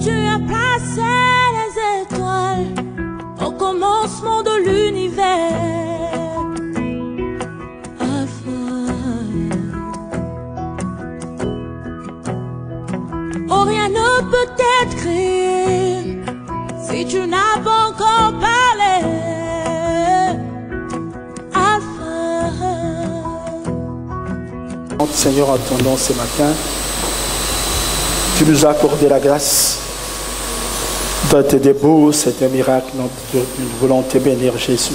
Tu as placé les étoiles au commencement de l'univers. Oh, rien ne peut être créé si tu n'as pas encore parlé. Seigneur, en ton nom ce matin, tu nous as accordé la grâce d'être debout, c'est un miracle, nous voulons te bénir Jésus.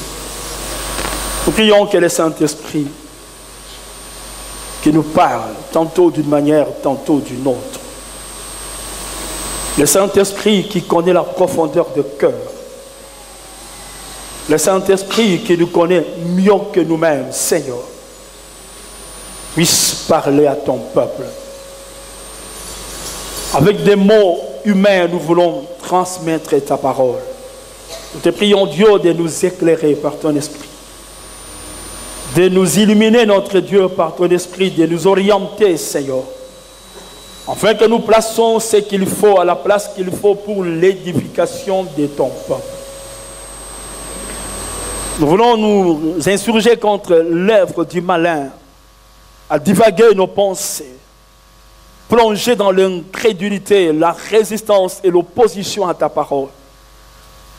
Nous prions que le Saint-Esprit qui nous parle, tantôt d'une manière, tantôt d'une autre. Le Saint-Esprit qui connaît la profondeur de cœur. Le Saint-Esprit qui nous connaît mieux que nous-mêmes, Seigneur, puisse parler à ton peuple. Avec des mots humains, nous voulons transmettre ta parole. Nous te prions, Dieu, de nous éclairer par ton esprit, de nous illuminer, notre Dieu, par ton esprit, de nous orienter, Seigneur, afin que nous plaçons ce qu'il faut à la place qu'il faut pour l'édification de ton peuple. Nous voulons nous insurger contre l'œuvre du malin, à divaguer nos pensées, plonger dans l'incrédulité, la résistance et l'opposition à ta parole,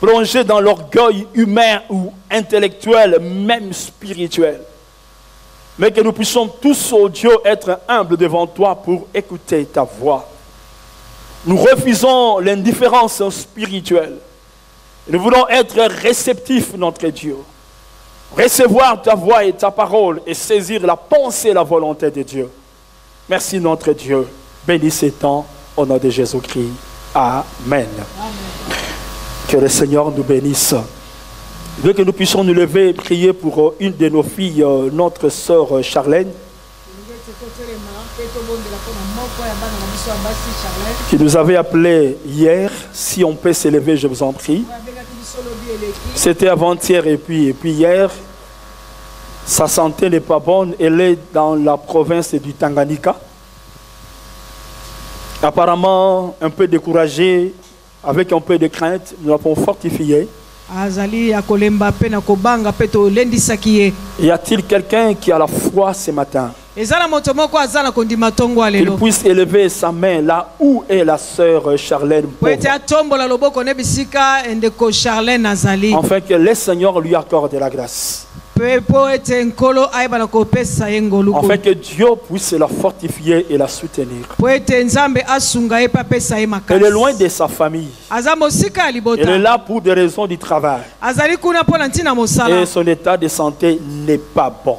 plonger dans l'orgueil humain ou intellectuel, même spirituel. Mais que nous puissions tous, oh Dieu, être humbles devant toi pour écouter ta voix. Nous refusons l'indifférence spirituelle. Nous voulons être réceptifs, notre Dieu. Recevoir ta voix et ta parole et saisir la pensée et la volonté de Dieu. Merci notre Dieu. Bénis ces temps au nom de Jésus-Christ. Amen. Amen. Que le Seigneur nous bénisse. Je veux que nous puissions nous lever et prier pour une de nos filles, notre sœur Charlène, qui nous avait appelé hier. Si on peut s'élever, je vous en prie. C'était avant-hier et puis hier. Sa santé n'est pas bonne. Elle est dans la province du Tanganyika. Apparemment, un peu découragée, avec un peu de crainte, nous l'avons fortifiée. Y a-t-il quelqu'un qui a la foi ce matin? Il puisse élever sa main là où est la sœur Charlène. Afin que le Seigneur lui accorde la grâce. Afin que Dieu puisse la fortifier et la soutenir. Elle est loin de sa famille. Elle est là pour des raisons du travail. Et son état de santé n'est pas bon.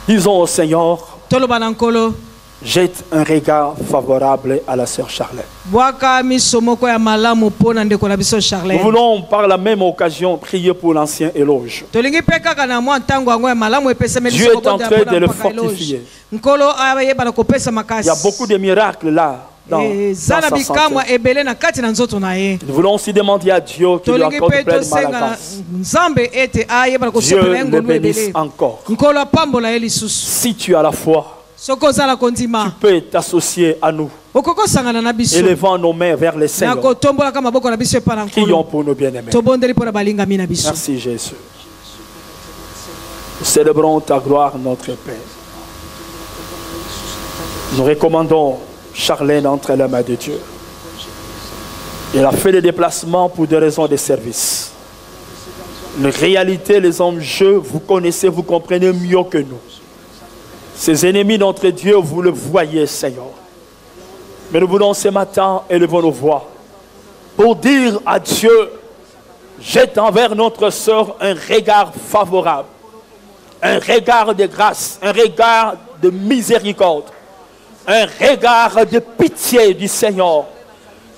Disons au Seigneur, jette un regard favorable à la sœur Charlène. Nous voulons par la même occasion prier pour l'ancien éloge. Dieu est en train de le fortifier. Il y a beaucoup de miracles là. Dans sa santé. Nous voulons aussi demander à Dieu qu'il lui accorde pleine malgrâce. Dieu le bénisse encore. Si tu as la foi, tu peux t'associer à nous, élevant nos mains vers les Seigneur. Prions pour nos bien-aimés. Merci Jésus. Nous célébrons ta gloire, notre Père. Nous recommandons Charlène entre les mains de Dieu. Elle a fait des déplacements pour des raisons de service. La réalité, les enjeux, vous connaissez, vous comprenez mieux que nous. Ces ennemis, notre Dieu, vous le voyez, Seigneur. Mais nous voulons ce matin élever nos voix pour dire à Dieu, jette envers notre sœur un regard favorable, un regard de grâce, un regard de miséricorde, un regard de pitié du Seigneur,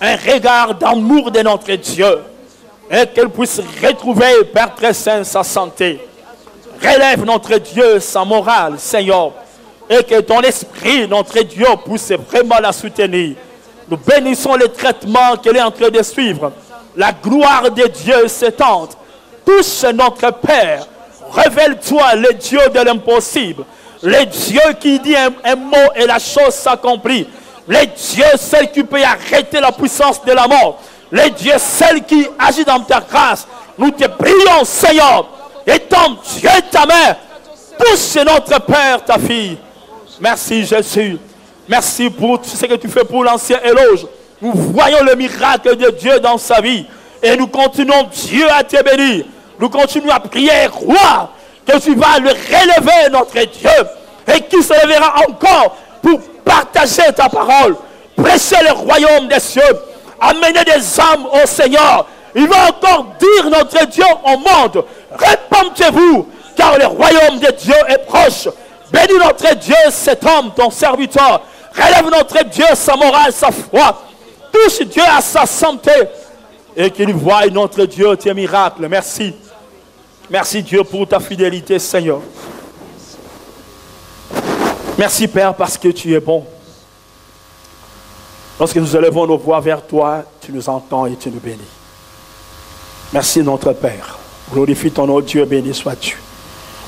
un regard d'amour de notre Dieu, et qu'elle puisse retrouver, Père très saint, sa santé. Relève notre Dieu sa morale, Seigneur, et que ton esprit, notre Dieu, puisse vraiment la soutenir. Nous bénissons les traitements qu'elle est en train de suivre. La gloire de Dieu s'étende. Touche notre Père. Révèle-toi, le Dieu de l'impossible. Le Dieu qui dit un mot et la chose s'accomplit. Le Dieu seul qui peut arrêter la puissance de la mort. Le Dieu seul qui agit dans ta grâce. Nous te prions, Seigneur. Étends Dieu ta main. Touche notre Père, ta fille. Merci Jésus. Merci pour tout ce que tu fais pour l'ancien éloge. Nous voyons le miracle de Dieu dans sa vie. Et nous continuons, Dieu, à te bénir. Nous continuons à prier, roi, que tu vas le relever, notre Dieu. Et qu'il se lèvera encore pour partager ta parole. Prêcher le royaume des cieux. Amener des âmes au Seigneur. Il va encore dire, notre Dieu, au monde. Répentez-vous, car le royaume de Dieu est proche. Bénis notre Dieu, cet homme, ton serviteur. Relève notre Dieu sa morale, sa foi. Touche Dieu à sa santé. Et qu'il voie notre Dieu tes miracles. Merci. Merci Dieu pour ta fidélité, Seigneur. Merci Père parce que tu es bon. Lorsque nous élevons nos voix vers toi, tu nous entends et tu nous bénis. Merci notre Père. Glorifie ton nom, Dieu, béni sois-tu.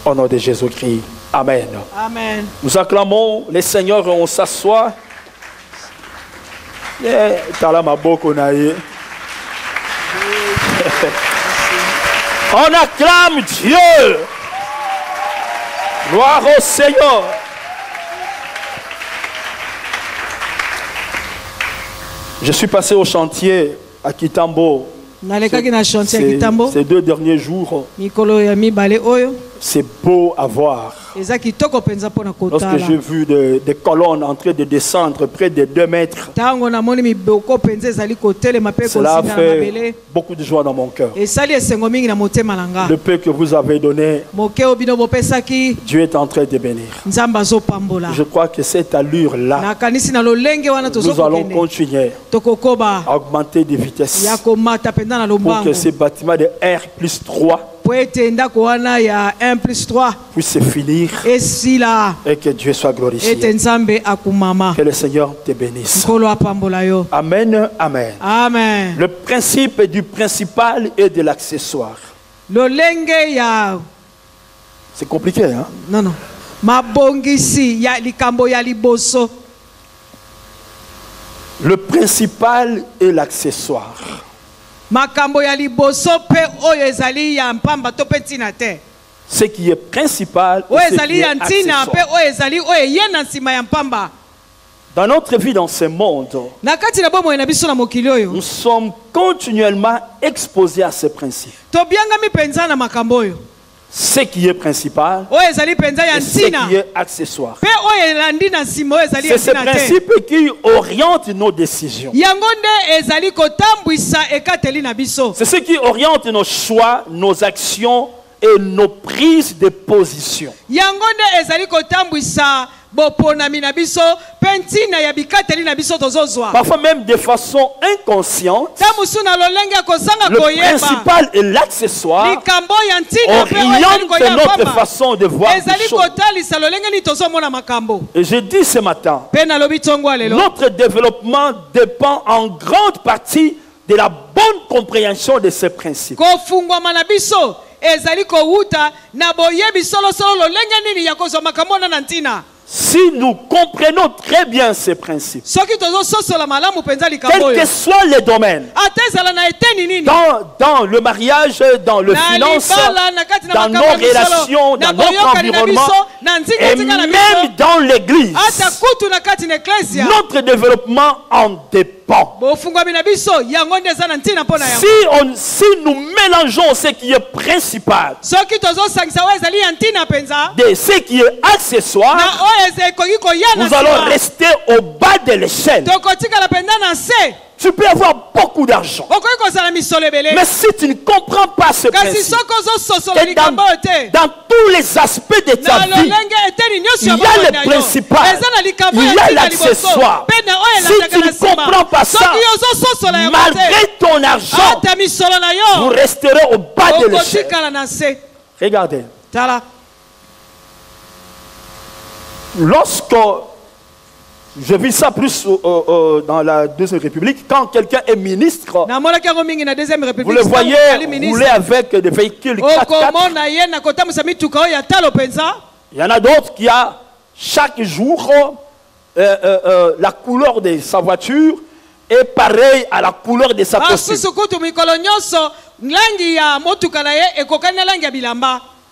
Au nom de Jésus-Christ. Amen. Amen. Nous acclamons les seigneurs et on s'assoit. On acclame Dieu. Gloire au Seigneur. Je suis passé au chantier à Kitambo. Ces 2 derniers jours. C'est beau à voir. Lorsque j'ai vu des colonnes en train de descendre près de 2 mètres, cela a fait beaucoup de joie dans mon cœur. Le peu que vous avez donné, Dieu est en train de bénir. Je crois que cette allure-là, nous allons continuer à augmenter de vitesse pour que ces bâtiments de R+3 puisse se finir et que Dieu soit glorifié. Que le Seigneur te bénisse. Amen, amen. Amen. Le principe du principal et de l'accessoire. C'est compliqué, hein? Non, non. Le principal et l'accessoire. Ce qui est principal et ce qui est accessoire. Dans notre vie dans ce monde, nous sommes continuellement exposés à ces principes. Ce qui est principal et ce qui est accessoire. C'est ce principe qui oriente nos décisions. C'est ce qui oriente nos choix, nos actions et nos prises de position. Parfois même de façon inconsciente, le principal et l'accessoire orientent notre façon de voir les choses. Et je dis ce matin, notre développement dépend en grande partie de la bonne compréhension de ces principes. Si nous comprenons très bien ces principes, quel que soit le domaine, dans le mariage, dans le finance, dans nos relations, dans notre environnement, et même dans l'église, notre développement en dépend. Si nous mélangeons ce qui est principal de ce qui est accessoire, nous allons rester au bas de l'échelle. Tu peux avoir beaucoup d'argent, mais si tu ne comprends pas ce principe, dans tous les aspects de ta vie, il y a le principal, il y a l'accessoire. Si tu ne comprends pas ça, malgré ton argent, vous resterez au bas de l'échelle. Regardez. Lorsque Je vis ça plus dans la Deuxième République. Quand quelqu'un est ministre, vous le voyez rouler avec des véhicules 4x4. Il y en a d'autres qui a chaque jour la couleur de sa voiture est pareille à la couleur de sa costume.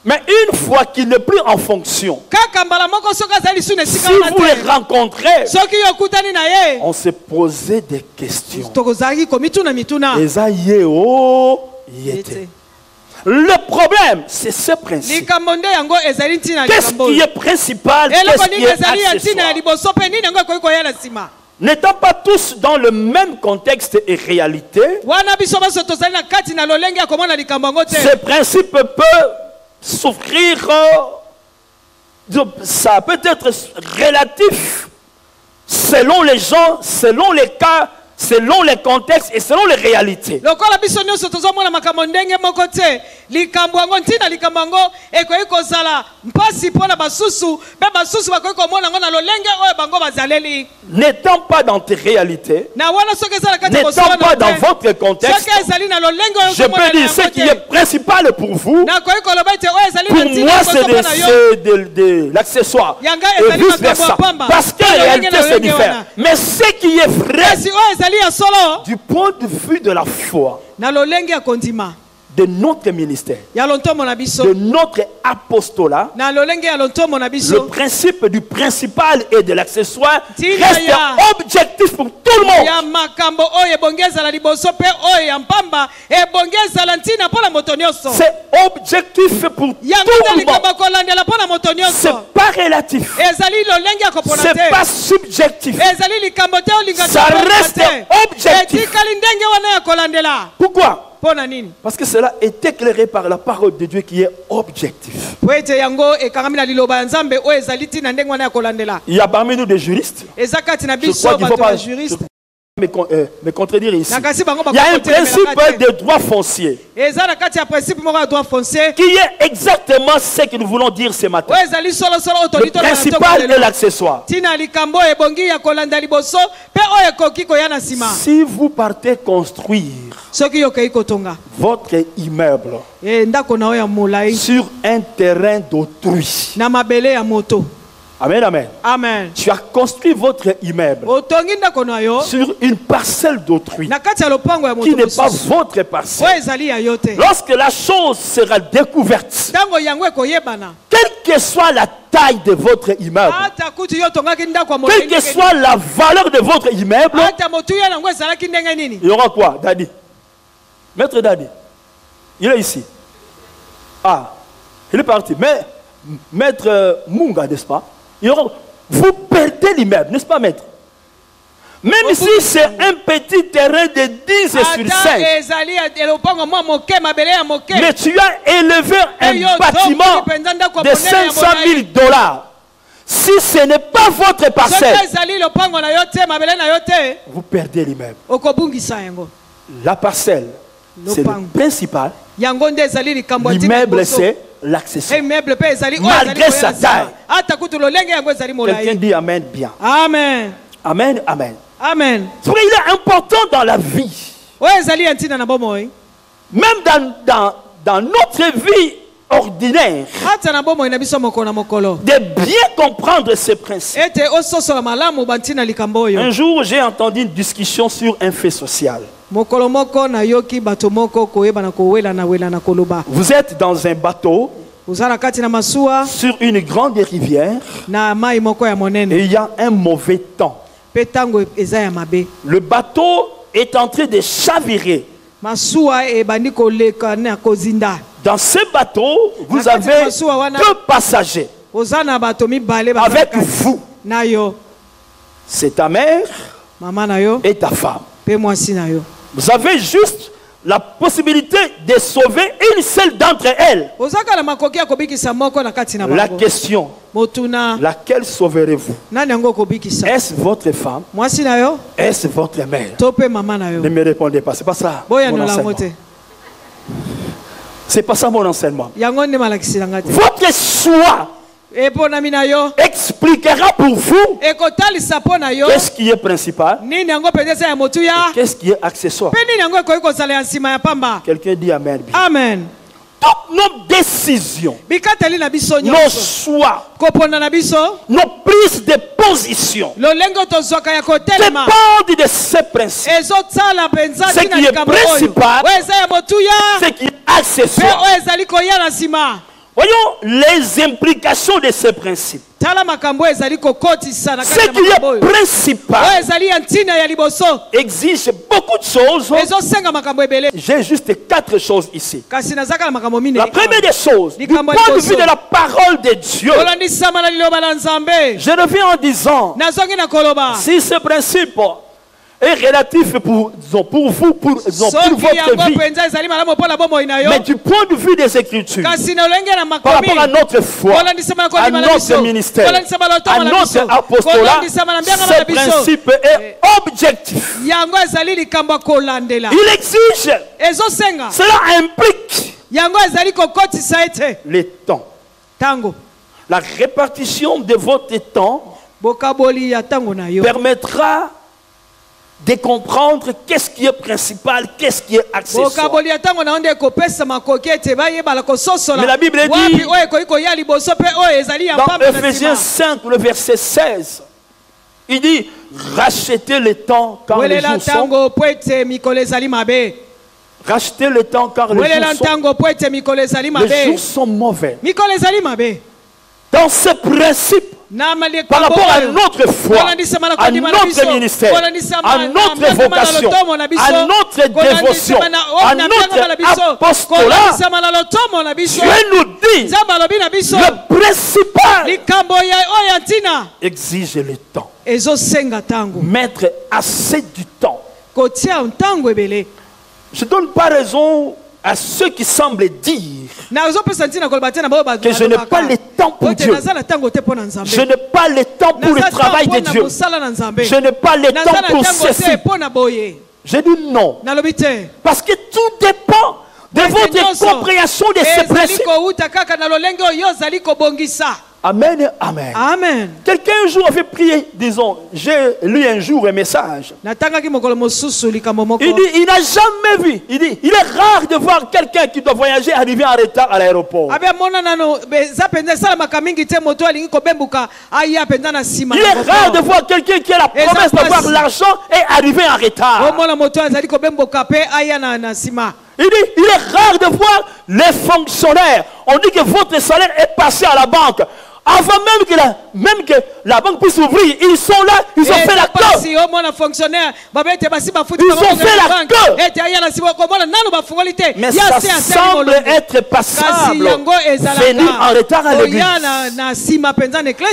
Mais une fois qu'il n'est plus en fonction, si vous les rencontrez, on se posait des questions. Le problème, c'est ce principe. Qu'est-ce qui est principal, qu'est-ce qui est accessoire? N'étant pas tous dans le même contexte et réalité, ce principe peut souffrir, ça peut être relatif selon les gens, selon les cas, selon les contextes et selon les réalités. N'étant pas dans tes réalités, n'étant pas dans votre contexte, je peux dire ce qui est principal pour vous, pour moi c'est de l'accessoire et vice versa, parce que la réalité c'est différent. Mais ce qui est vrai du point de vue de la foi, de notre ministère, de notre apostolat, le principe du principal et de l'accessoire reste objectif pour tout le monde. C'est objectif pour tout le monde. C'est pas relatif. C'est pas subjectif. Ça reste objectif. Pourquoi? Parce que cela est éclairé par la parole de Dieu qui est objectif. Il y a parmi nous des juristes. Je crois qu'il ne faut pas me contredire ici. Il y a un principe de droit foncier qui est exactement ce que nous voulons dire ce matin. Le principal et l'accessoire. Si vous partez construire votre immeuble sur un terrain d'autrui, amen, amen. Amen. Tu as construit votre immeuble sur une parcelle d'autrui qui n'est pas votre parcelle. Lorsque la chose sera découverte, quelle que soit la taille de votre immeuble, quelle que soit la valeur de votre immeuble, il y aura quoi, Daddy? Maître Daddy, il est ici. Ah, il est parti. Mais Maître Munga, n'est-ce pas? Vous perdez l'immeuble, n'est-ce pas, maître? Même si c'est un petit terrain de 10 sur 5, mais tu as élevé un bâtiment de 500 000 $. Si ce n'est pas votre parcelle, vous perdez l'immeuble. La parcelle, c'est le principal. L'immeuble, c'est l'accessoire. Malgré sa taille. Quelqu'un dit Amen bien. Amen. Amen, amen. Amen. Il est important dans la vie, même dans notre vie ordinaire, de bien comprendre ces principes. Un jour, j'ai entendu une discussion sur un fait social. Vous êtes dans un bateau sur une grande rivière et il y a un mauvais temps. Le bateau est en train de chavirer. Dans ce bateau, vous avez 2 passagers avec vous. C'est ta mère et ta femme. Vous avez juste la possibilité de sauver une seule d'entre elles. La question, laquelle sauverez-vous? Est-ce votre femme? Est-ce votre mère? Ne me répondez pas, c'est pas ça mon enseignement. C'est pas ça mon enseignement. Votre choix expliquera pour vous qu'est-ce qui est principal et qu'est-ce qui est accessoire. Quelqu'un dit Amen. Amen. Toutes nos décisions, nos choix, nos prises de position dépendent de ces principes. Ce qui est principal, ce qui est accessoire. Voyons les implications de ces principes. Ce qui est principal exige beaucoup de choses. J'ai juste 4 choses ici. La première des choses, du point de vue de la parole de Dieu, je reviens en disant, si ce principe est relatif pour vous, pour votre vie, mais du point de vue des Écritures, par rapport à notre foi, à notre ministère, à notre apostolat, ce principe est objectif. Il exige, cela implique les temps. La répartition de votre temps permettra de comprendre qu'est-ce qui est principal, qu'est-ce qui est accessoire. Mais la Bible dit dans Ephésiens 5, le verset 16, il dit rachetez le temps car les jours sont. Rachetez le temps car les jours sont mauvais. Dans ce principe, par rapport à notre foi, à notre ministère, à notre vocation, à notre dévotion, à notre apostolat, Dieu nous dit, le principal exige le temps. Mettre assez du temps. Je ne donne pas raison à ceux qui semblent dire que je n'ai pas le temps pour Dieu. Je n'ai pas le temps pour le travail de Dieu. Je n'ai pas le temps pour ceci. Je dis non. Parce que tout dépend de votre compréhension de ces principes. Amen, amen. Amen. Quelqu'un un jour avait prié, disons, j'ai lu un jour un message. Il dit, il n'a jamais vu. Il dit, il est rare de voir quelqu'un qui doit voyager arriver en retard à l'aéroport. Il est rare de voir quelqu'un qui a la promesse d'avoir l'argent et arriver en retard. Il dit, il est rare de voir les fonctionnaires. On dit que votre salaire est passé à la banque. Avant même que la banque puisse ouvrir, ils sont là, ils ont fait la queue. Ils ont fait la queue. Mais ça semble être passable. Venir en retard à l'église.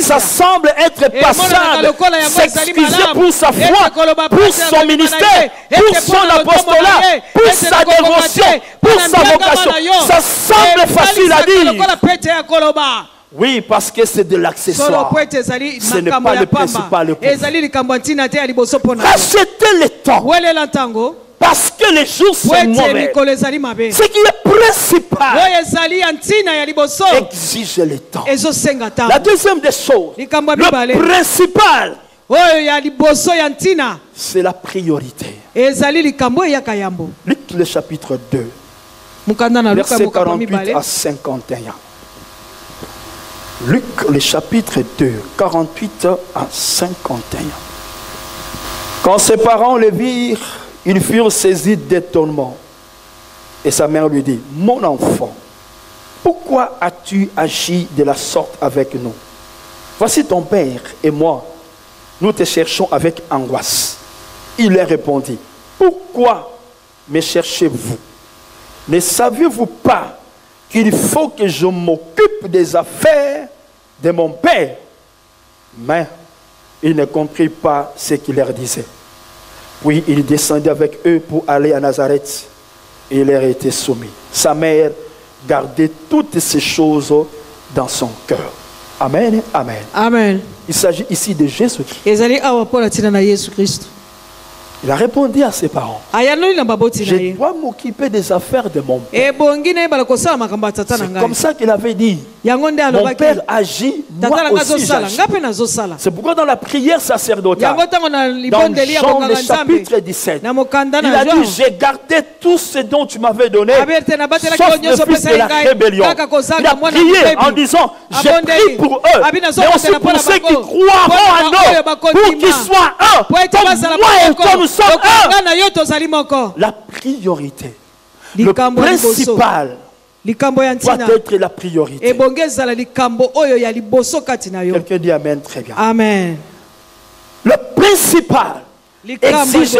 Ça semble être passable. S'excuser pour sa foi, pour son ministère, pour son apostolat, pour sa dévotion, pour sa vocation. Ça semble facile à dire. Oui, parce que c'est de l'accessoire. Ce n'est pas le principal. Rachetez le temps. Parce que les jours sont mauvais. Ce qui est principal exige le temps. La deuxième des choses, le principal, c'est la priorité. Luc le chapitre 2, verset 48 à 51. Luc le chapitre 2, 48 à 51. Quand ses parents le virent, ils furent saisis d'étonnement. Et sa mère lui dit, mon enfant, pourquoi as-tu agi de la sorte avec nous? Voici ton père et moi, nous te cherchons avec angoisse. Il leur répondit, pourquoi me cherchez-vous? Ne saviez-vous pas qu'il faut que je m'occupe des affaires de mon père? Mais il ne comprit pas ce qu'il leur disait. Puis il descendit avec eux pour aller à Nazareth et il leur était soumis. Sa mère gardait toutes ces choses dans son cœur. Amen, amen. Amen. Il s'agit ici de Jésus-Christ. Il a répondu à ses parents. Je dois m'occuper des affaires de mon père. C'est comme ça qu'il avait dit. Mon père agit, moi aussi j'agis. C'est pourquoi dans la prière sacerdotale, dans Jean le chapitre 17, il a dit, j'ai gardé tout ce dont tu m'avais donné, sauf le fils de la rébellion. Il a prié en disant, j'ai prié pour eux, mais aussi pour ceux qui croiront en eux, pour qu'ils soient un, comme moi et comme nous sommes un. La priorité, le principal, doit être la priorité. Quelqu'un dit Amen, très bien. Amen. Le principal exige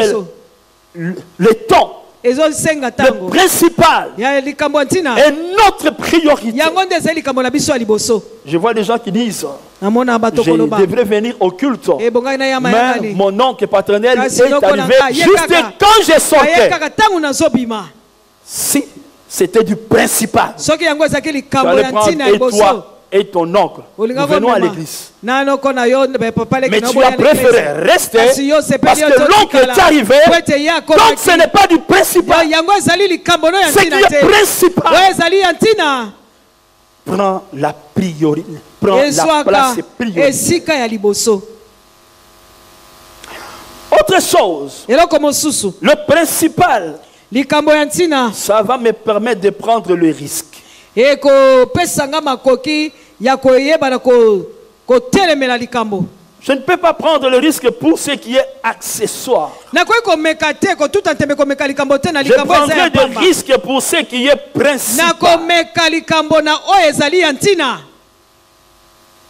le temps. Le principal est notre priorité. Je vois des gens qui disent, je devrais venir au culte, mais mon oncle paternel est arrivé juste quand je sortais. Si c'était du principal, tu allais prendre et toi et ton oncle, nous venons à l'église. Mais tu as préféré rester parce que l'oncle est arrivé. Donc ce n'est pas du principal. Ce qui est principal prend la priorité, prend la place prioritaire. Autre chose, le principal, ça va me permettre de prendre le risque. Je ne peux pas prendre le risque pour ce qui est accessoire. Je prendrai des risques pour ce qui est principal.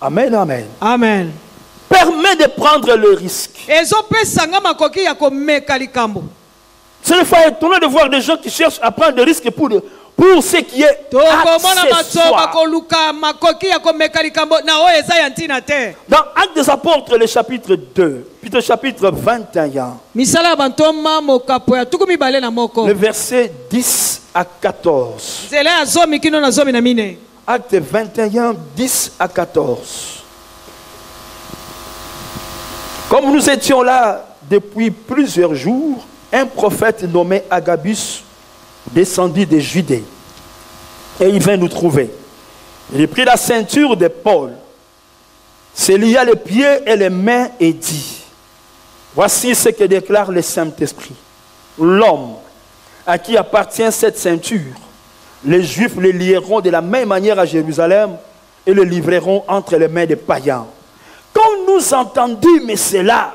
Amen, amen. Amen. Permet de prendre le risque. C'est une fois étonnant de voir des gens qui cherchent à prendre des risques pour ce qui est accessoire. Dans Actes des Apôtres, le chapitre 2, puis le chapitre 21, le verset 10 à 14. Actes 21, 10 à 14. Comme nous étions là depuis plusieurs jours, un prophète nommé Agabus descendit de Judée et il vint nous trouver. Il prit la ceinture de Paul, se lia les pieds et les mains et dit, voici ce que déclare le Saint-Esprit. L'homme à qui appartient cette ceinture, les Juifs le lieront de la même manière à Jérusalem et le livreront entre les mains des païens. Quand nous entendîmes cela,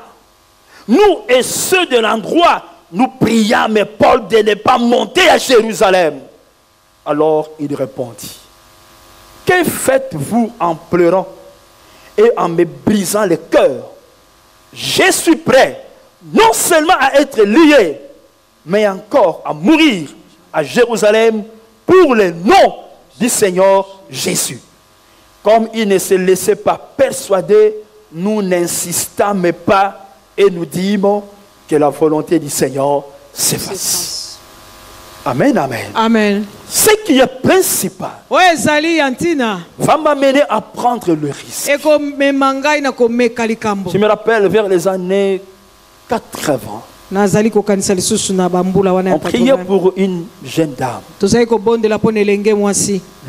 nous et ceux de l'endroit, nous priâmes Paul de ne pas monter à Jérusalem. Alors il répondit, que faites-vous en pleurant et en me brisant le cœur? Je suis prêt non seulement à être lié, mais encore à mourir à Jérusalem pour le nom du Seigneur Jésus. Comme il ne se laissait pas persuader, nous n'insistâmes pas et nous dîmes que la volonté du Seigneur se fasse. Amen, amen. Amen. Ce qui est principal va m'amener à prendre le risque. Je me rappelle vers les années 80. On priait pour une jeune dame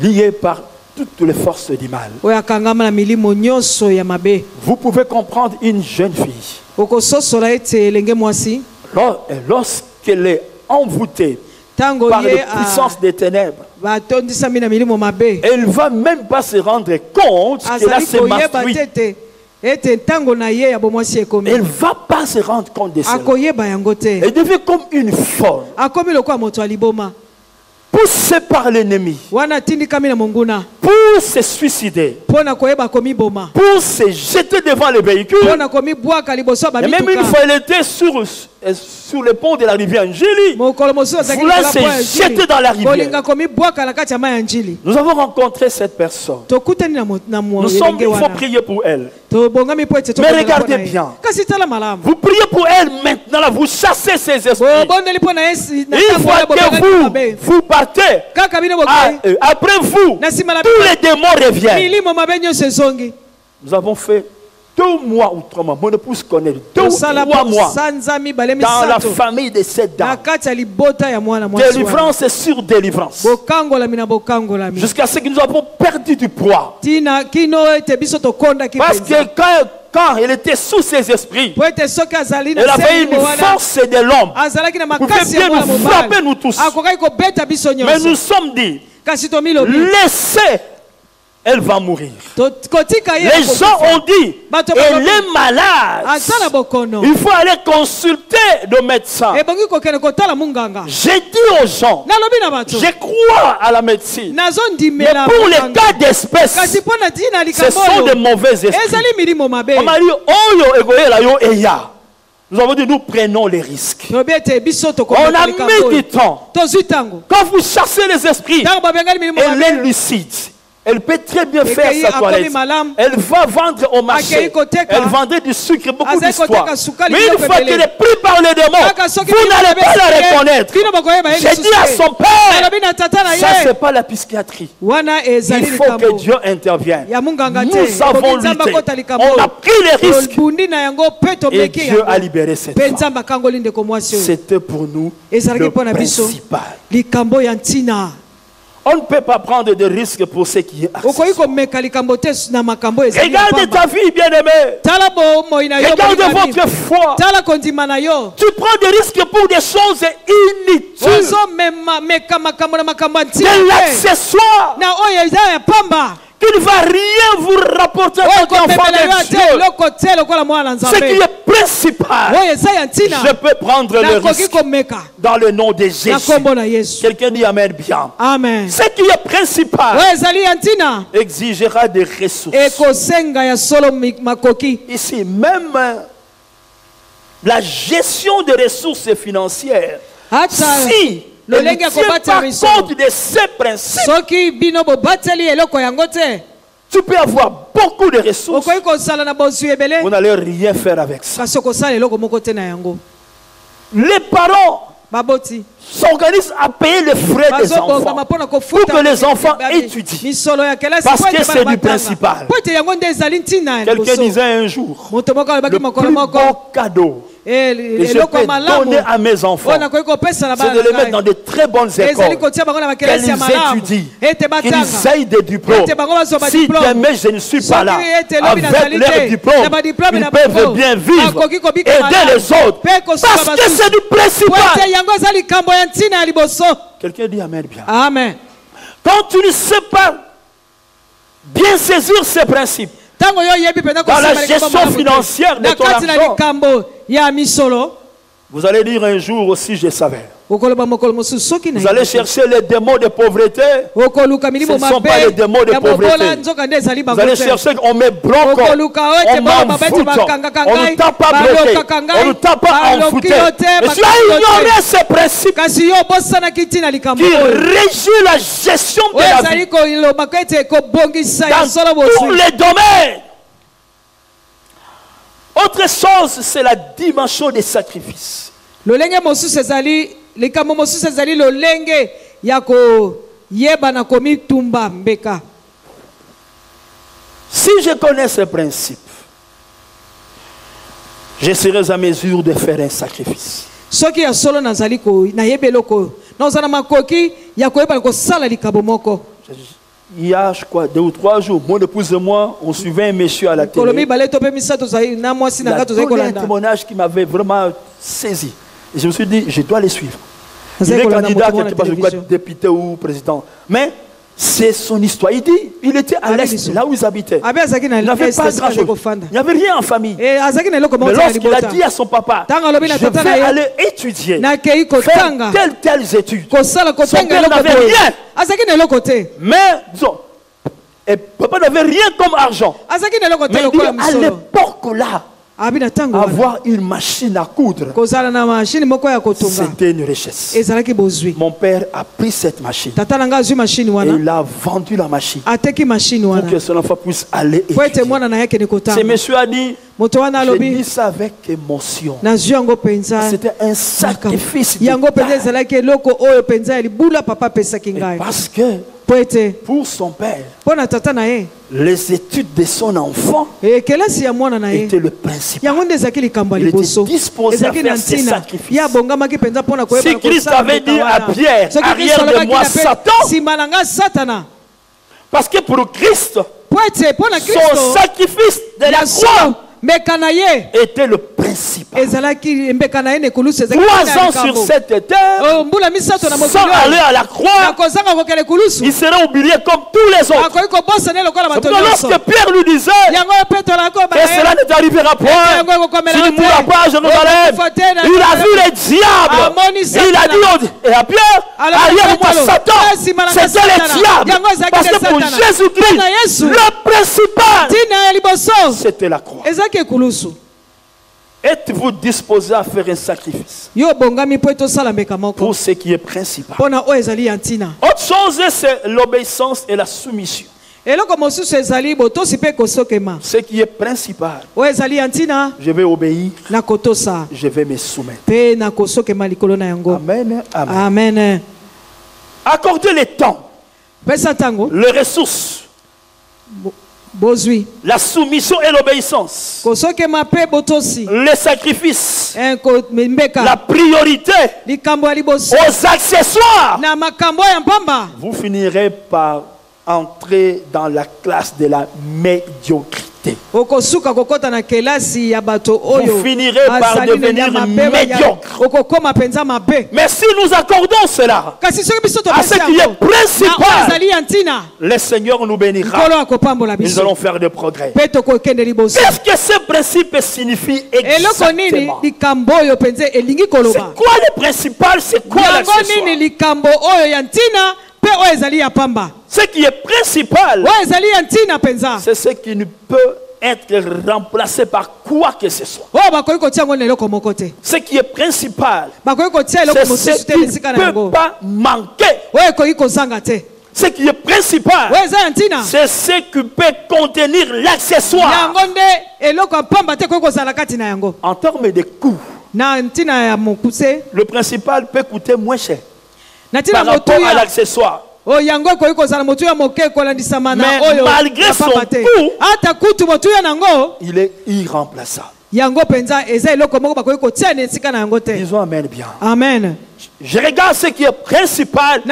liée par toutes les forces du mal. Vous pouvez comprendre une jeune fille. Lorsqu'elle est envoûtée par les puissances des ténèbres, elle ne va même pas se rendre compte qu'elle a se mastuit. Elle ne va pas se rendre compte de cela. Elle devient comme une folle, poussée par l'ennemi, pour se suicider, pour se jeter devant les véhicules. Et même une fois, elle était sur le pont de la rivière Angélie, voulant se jeter dans la rivière. Nous avons rencontré cette personne. Il faut prier pour elle. Mais regardez bien, vous priez pour elle maintenant, là, vous chassez ces esprits. Une fois que vous partez, après vous, tous les démons reviennent. Nous avons fait 2 mois ou 3 mois, mon épouse connaît 2 ou 3 mois dans la famille de cette dame. Délivrance sur délivrance. Jusqu'à ce que nous avons perdu du poids. Parce que quand elle était sous ses esprits, elle avait une force de l'homme. Vous pouvez bien nous frapper, nous tous. Mais nous sommes dit, laissez. Elle va mourir. Les gens ont dit, elle est malade. Il faut aller consulter le médecin. J'ai dit aux gens, je crois à la médecine. Mais pour les cas d'espèce, ce sont de mauvais esprits. On m'a dit, nous avons dit, nous prenons les risques. On a mis du temps. Quand vous chassez les esprits, elle est lucide. Elle peut très bien faire sa toilette. Elle va vendre au marché. Elle vendait du sucre, beaucoup d'histoires. Mais une fois qu'elle est prise par les démons, vous n'allez pas la reconnaître. J'ai dit à son père, ça c'est pas la psychiatrie. Il faut que Dieu intervienne. Nous avons lutté. On a pris les risques. Et Dieu a libéré cette femme. C'était pour nous le principal. On ne peut pas prendre de risques pour ce qui est accessible. Regarde ta vie, bien-aimé. Regarde votre foi. Tu prends des risques pour des choses inutiles. De l'accessoire qui ne va rien vous rapporter en tant qu'enfant de Dieu. Ce qui est principal, je peux prendre le risque dans le nom de Jésus. Quelqu'un dit Amen bien. Amen. Ce qui est principal exigera des ressources. Ici, même la gestion des ressources financières, si elle ne tient pas compte de ces principes, tu peux avoir beaucoup de ressources. Vous n'allez rien faire avec ça. Les parents s'organisent à payer les frais des enfants pour que les enfants étudient. Parce que c'est du principal. Quelqu'un disait un jour, le plus beau cadeau que je peux donner à mes enfants, c'est de les mettre dans de très bonnes écoles, qu'ils étudient, qu'ils aient des diplômes. Si demain je ne suis pas là, avec leur diplôme, ils peuvent bien vivre, aider les autres, parce que c'est du principal. Quelqu'un dit Amen bien. Amen. Quand tu ne sais pas bien saisir ces principes dans la gestion financière de ton argent, vous allez dire un jour aussi je savais. Vous allez chercher les démons de pauvreté. Ce ne sont pas les démons de pauvreté. Vous allez chercher, on met bloc, on m'envoûte, on ne t'a pas bloqué, on ne t'a pas envoûté. Mais tu as ignoré ces principes qui régissent la gestion de la vie dans tous les domaines. Autre chose, c'est la dimension des sacrifices. Si je connais ce principe, je serai à mesure de faire un sacrifice. Il y a, je crois, 2 ou 3 jours, mon épouse et moi, on suivait un monsieur à la télé. Il a donné un témoignage qui m'avait vraiment saisi. Et je me suis dit, je dois les suivre. Il est candidat quelque part, je crois, député ou président. Mais c'est son histoire. Il dit, il était à l'est, là où ils habitaient. Il n'avait pas grand-chose. Il n'y avait rien en famille. Mais lorsqu'il a dit à son papa, je vais aller étudier, faire telles études, son père n'avait rien. Mais, disons, et papa n'avait rien comme argent. Mais il dit, à l'époque là, avoir une machine à coudre, c'était une richesse. Mon père a pris cette machine et il a vendu la machine pour que son enfant puisse aller étudier. Ce monsieur a dit, je dis ça avec émotion. C'était un sacrifice parce que pour son père, les études de son enfant étaient le principal. Il était disposé à faire ses sacrifices. Si Christ avait dit à Pierre, arrière de moi Satan, parce que pour Christ, son sacrifice de la croix était le principal. 3 ans sur cette terre, sans aller à la croix, il serait oublié comme tous les autres. Lorsque Pierre lui disait que cela ne t'arrivera pas, tu ne mourras pas à Jérusalem, il a vu les diables. Et il a dit à Pierre, arrière de moi Satan, c'était les diables. Parce que pour Jésus-Christ, le principal, c'était la croix. Êtes-vous disposé à faire un sacrifice pour ce qui est principal? Autre chose, c'est l'obéissance et la soumission. Ce qui est principal, je vais obéir, je vais me soumettre. Amen, amen. Amen. Accordez le temps, les ressources, la soumission et l'obéissance, les sacrifices, la priorité aux accessoires, vous finirez par entrer dans la classe de la médiocrité. Vous finirez par devenir médiocre. Mais si nous accordons cela à ce qui est principal, le Seigneur nous bénira. Nous allons faire des progrès. Qu'est-ce que ce principe signifie exactement? C'est quoi le principal? C'est quoi l'accessoire? Ce qui est principal, c'est ce qui ne peut être remplacé par quoi que ce soit. Ce qui est principal, c'est ce qui ne peut pas manquer. Ce qui est principal, c'est ce qui peut contenir l'accessoire. En termes de coût, le principal peut coûter moins cher par rapport à l'accessoire. Mais malgré son coût, il est irremplaçable. Disons amen bien. Amen. Je regarde ce qui est principal et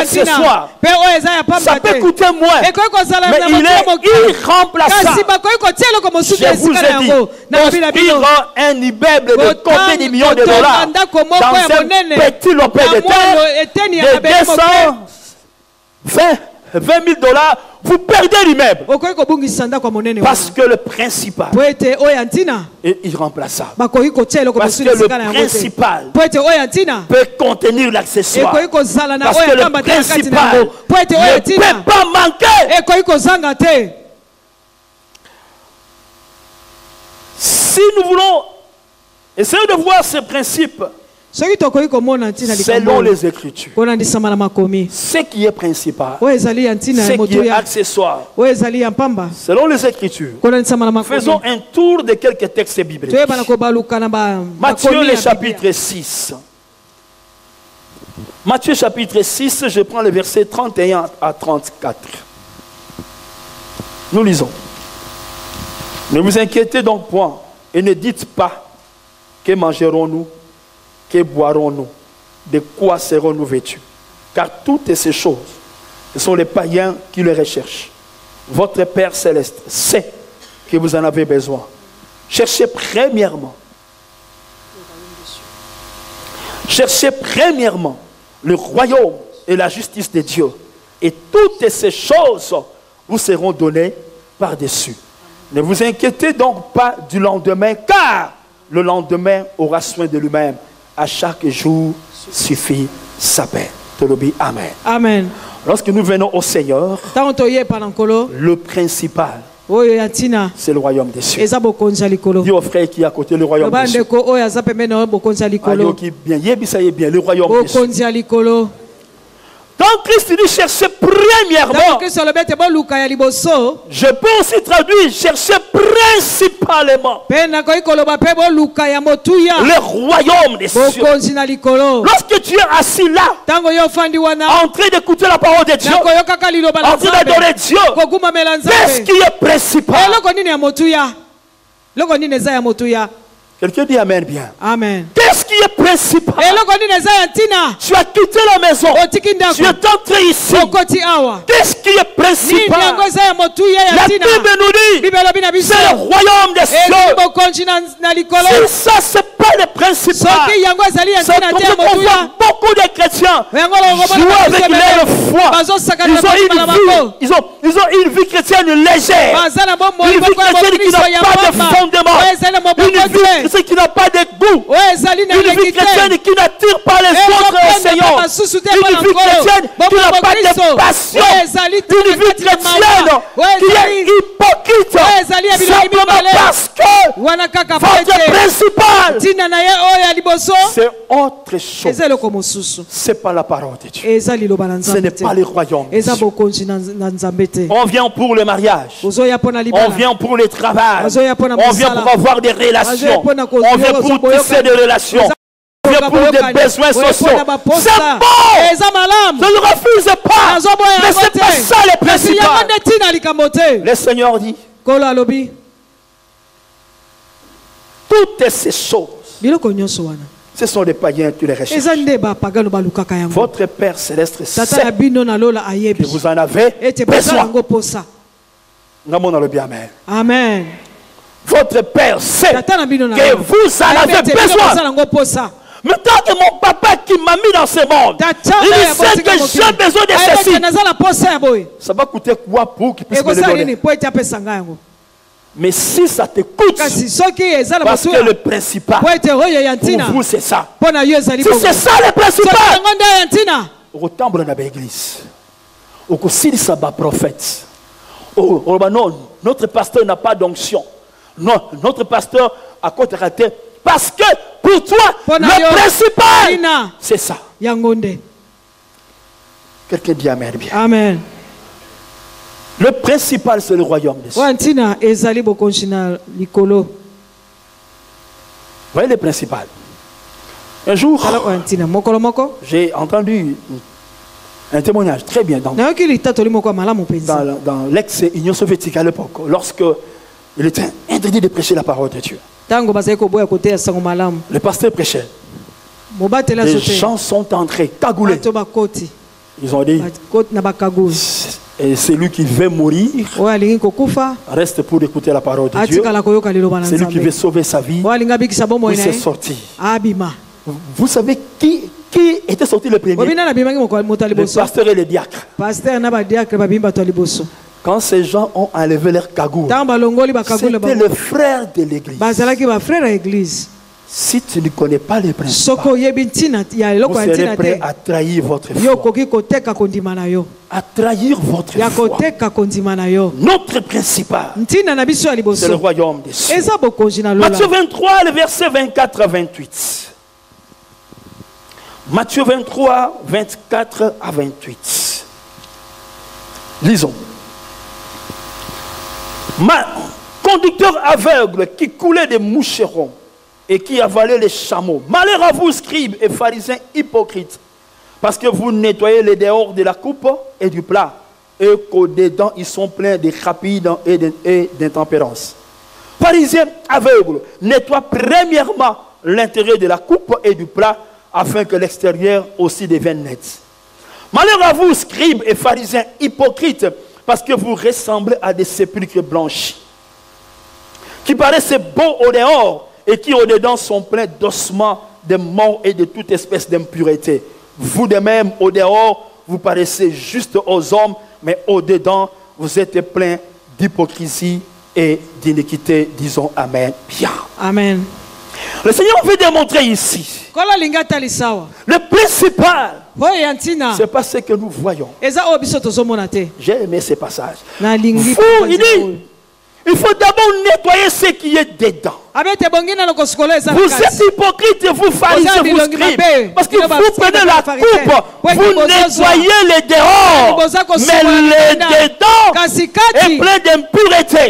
accessoire. Ça peut coûter moins, mais il est irremplaçable. Je vous ai dit, construire un immeuble de combien de millions de dollars dans un petit lopin de terre de 20 000 dollars, vous perdez l'immeuble. Parce que le principal est irremplaçable. Parce que le principal peut contenir l'accessoire. Parce que le principal ne peut pas manquer. Si nous voulons essayer de voir ce principe selon les Écritures, ce qui est principal, ce qui est accessoire, selon les Écritures, faisons un tour de quelques textes bibliques. Matthieu le chapitre 6. Matthieu chapitre 6, je prends le verset 31 à 34. Nous lisons. Ne vous inquiétez donc point et ne dites pas que mangerons-nous, que boirons-nous, de quoi serons-nous vêtus? Car toutes ces choses, ce sont les païens qui les recherchent. Votre Père céleste sait que vous en avez besoin. Cherchez premièrement le royaume et la justice de Dieu. Et toutes ces choses vous seront données par-dessus. Ne vous inquiétez donc pas du lendemain, car le lendemain aura soin de lui-même. À chaque jour suffit sa peine. Amen. Amen. Lorsque nous venons au Seigneur, le principal, c'est le royaume des cieux. Dis au frère qui est à côté, le royaume des cieux. Le royaume des cieux. Quand Christ dit chercher premièrement, je peux aussi traduire chercher principalement le royaume des cieux. Lorsque tu es assis là, en train d'écouter la parole de Dieu, en train d'adorer Dieu, qu'est-ce qui est principal? Quelqu'un dit Amen bien. Amen. Qu'est-ce qui est principal? Tu as quitté la maison. Tu es entré ici. Qu'est-ce qui est principal? La Bible nous dit c'est le royaume des cieux. Si ça, c'est pas le principal. C'est comme ça qu'on voit beaucoup de chrétiens jouer avec leur foi. Ils ont une vie chrétienne légère. Une vie chrétienne qui n'a pas de fondement. Une vie chrétienne qui n'a pas de goût. Une vie chrétienne qui n'attire pas les autres au Seigneur. Une vie chrétienne qui n'a pas de passion. Une vie chrétienne qui est hypocrite. Simplement parce que votre principal, c'est autre chose. C'est pas la parole de Dieu. Ce n'est pas le royaume de Dieu. On vient pour le mariage. On vient pour le travail. On vient pour avoir des relations. On vient pour tisser des relations. On vient pour des besoins sociaux. C'est bon. Je ne refuse pas. Mais ce n'est pas ça le principal. Le Seigneur dit toutes ces choses, ce sont des païens qui les recherchent. Votre Père Céleste sait que vous en avez besoin. Amen. Votre Père sait que vous en avez besoin. Mais tant que mon papa qui m'a mis dans ce monde, il sait que j'ai besoin de ceci. Ça va coûter quoi pour qu'il puisse me le donner? Mais si ça te coûte, parce que le principal, pour vous c'est ça. Si c'est ça le principal, autant dans l'église, au conseil de prophète, notre pasteur n'a pas d'onction. Non, notre pasteur a quoi raté. Parce que pour toi, le principal, c'est ça. Quelqu'un dit Amen bien. Amen. Le principal, c'est le royaume des cieux. Vous voyez le principal. Un jour, j'ai entendu un témoignage très bien dans l'ex-Union soviétique à l'époque, lorsque il était interdit de prêcher la parole de Dieu. Le pasteur prêchait. Les gens sont entrés, cagoulés. Ils ont dit, et celui qui veut mourir reste pour écouter la parole de Dieu. Celui qui veut sauver sa vie, il s'est sorti. Vous savez qui était sorti le premier? Le pasteur et le diacre. Quand ces gens ont enlevé leur cagoule, c'était le frère de l'église. Si tu ne connais pas les principes, vous serez prêt à trahir votre foi. À trahir votre foi. Notre principal, c'est le royaume des cieux. Matthieu 23, le verset 24 à 28. Matthieu 23, 24 à 28. Lisons. Conducteur aveugle qui coulait des moucherons et qui avalait les chameaux. Malheur à vous, scribes et pharisiens hypocrites, parce que vous nettoyez les dehors de la coupe et du plat, et qu'au-dedans ils sont pleins de rapides et d'intempérance. Pharisiens aveugles, nettoie premièrement l'intérieur de la coupe et du plat, afin que l'extérieur aussi devienne net. Malheur à vous, scribes et pharisiens hypocrites, parce que vous ressemblez à des sépulcres blanchis, qui paraissent beaux au dehors, et qui au-dedans sont pleins d'ossements, de morts et de toute espèce d'impureté. Vous de même, au dehors, vous paraissez juste aux hommes, mais au-dedans, vous êtes pleins d'hypocrisie et d'iniquité. Disons Amen. Bien. Amen. Le Seigneur veut démontrer ici. Le principal, c'est pas ce que nous voyons. J'ai aimé ce passage. Il faut d'abord nettoyer ce qui est dedans. Vous êtes hypocrites et vous pharisiens, vous scribes. Parce que vous prenez la coupe, vous nettoyez les dehors, mais les dedans est plein d'impureté.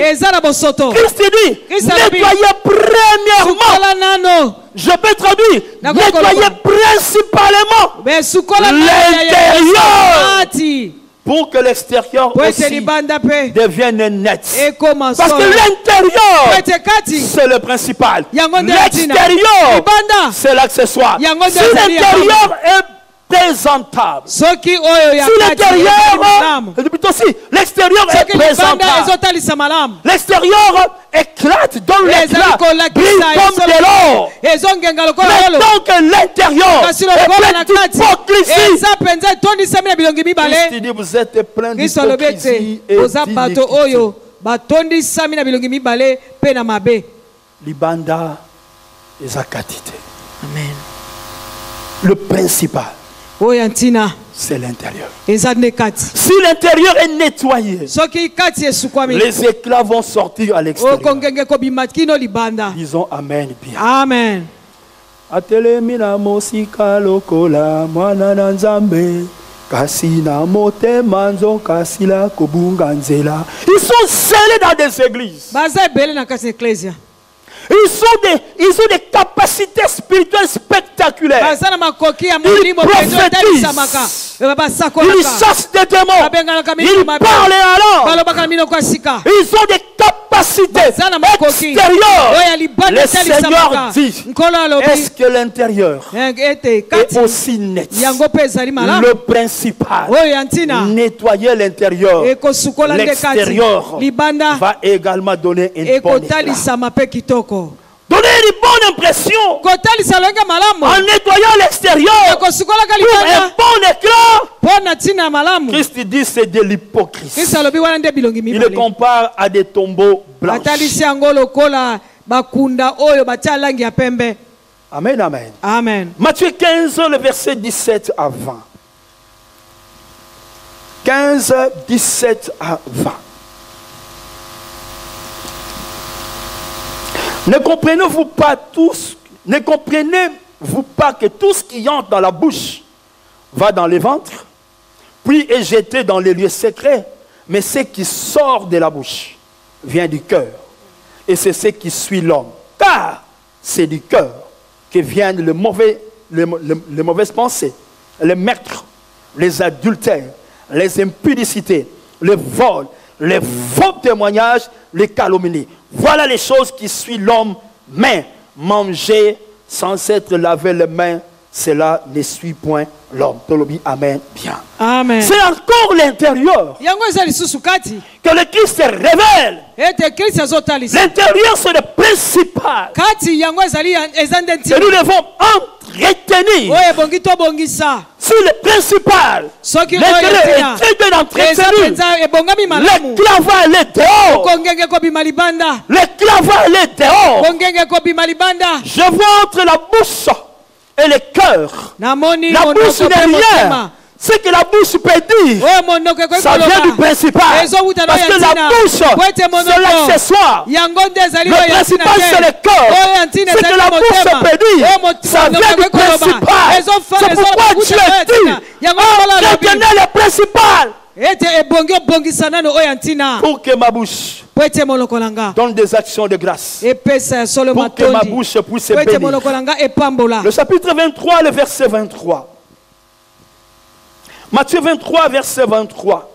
Christ dit, nettoyez premièrement. Je peux traduire, nettoyez principalement l'intérieur pour que l'extérieur aussi devienne net. Parce que l'intérieur, c'est le principal. L'extérieur, c'est l'accessoire. Si l'intérieur est présentable, si l'extérieur est présentable, l'extérieur éclate dans l'éclat, brille comme de l'or. Mais tant que l'intérieur est plein d'hypocrisie, Christ dit, vous êtes plein d'hypocrisie et d'iniquité. Libanda ezakatite. Amen. Le principal, c'est l'intérieur. Si l'intérieur est nettoyé, les éclats vont sortir à l'extérieur. Disons Amen bien. Amen. Atelemina mosika lokola mwana na nzambe kasina motema nzokasila kobunga nzela. Ils sont scellés dans des églises. Ils ont des capacités spirituelles spectaculaires. Ils prophétisent. Ils chassent des démons. Ils parlent en langue. Ils ont des capacités extérieures. Le Seigneur dit, est-ce que l'intérieur est aussi net? Le principal, nettoyer l'intérieur. L'extérieur va également donner une bonne éclat. Donner une bonne impression en nettoyant l'extérieur pour un bon éclat. Christ dit c'est de l'hypocrisie. Il le compare à des tombeaux blancs. Amen, amen. Amen. Matthieu 15, le verset 17 à 20. 15, 17 à 20. Ne comprenez-vous pas que tout ce qui entre dans la bouche va dans le ventre, puis est jeté dans les lieux secrets, mais ce qui sort de la bouche vient du cœur, et c'est ce qui suit l'homme. Car c'est du cœur que viennent les mauvaises pensées, les meurtres, les adultères, les impudicités, les vols, les faux témoignages, les calomnies. Voilà les choses qui suivent l'homme. Mais manger sans être lavé les mains, cela ne suit point l'homme. Amen. Bien. Amen. C'est encore l'intérieur que le Christ se révèle. L'intérieur, c'est le principal. Et nous devons entretenir. Si le principal, l'intérieur est très bien entretenu, l'éclat va aller dehors. L'éclat va aller dehors. Je vois entre la bouche et le cœur. La bouche n'est rien. Ce que la bouche peut dire, ça vient du principal. Parce que la bouche, c'est l'accessoire. Le principal, c'est le cœur. Ce que la bouche peut dire, ça vient du principal. C'est pourquoi Dieu dit, retenez le principal. Pour que ma bouche donne des actions de grâce. Pour que ma bouche puisse bénir. Le chapitre 23, le verset 23. Matthieu 23, verset 23.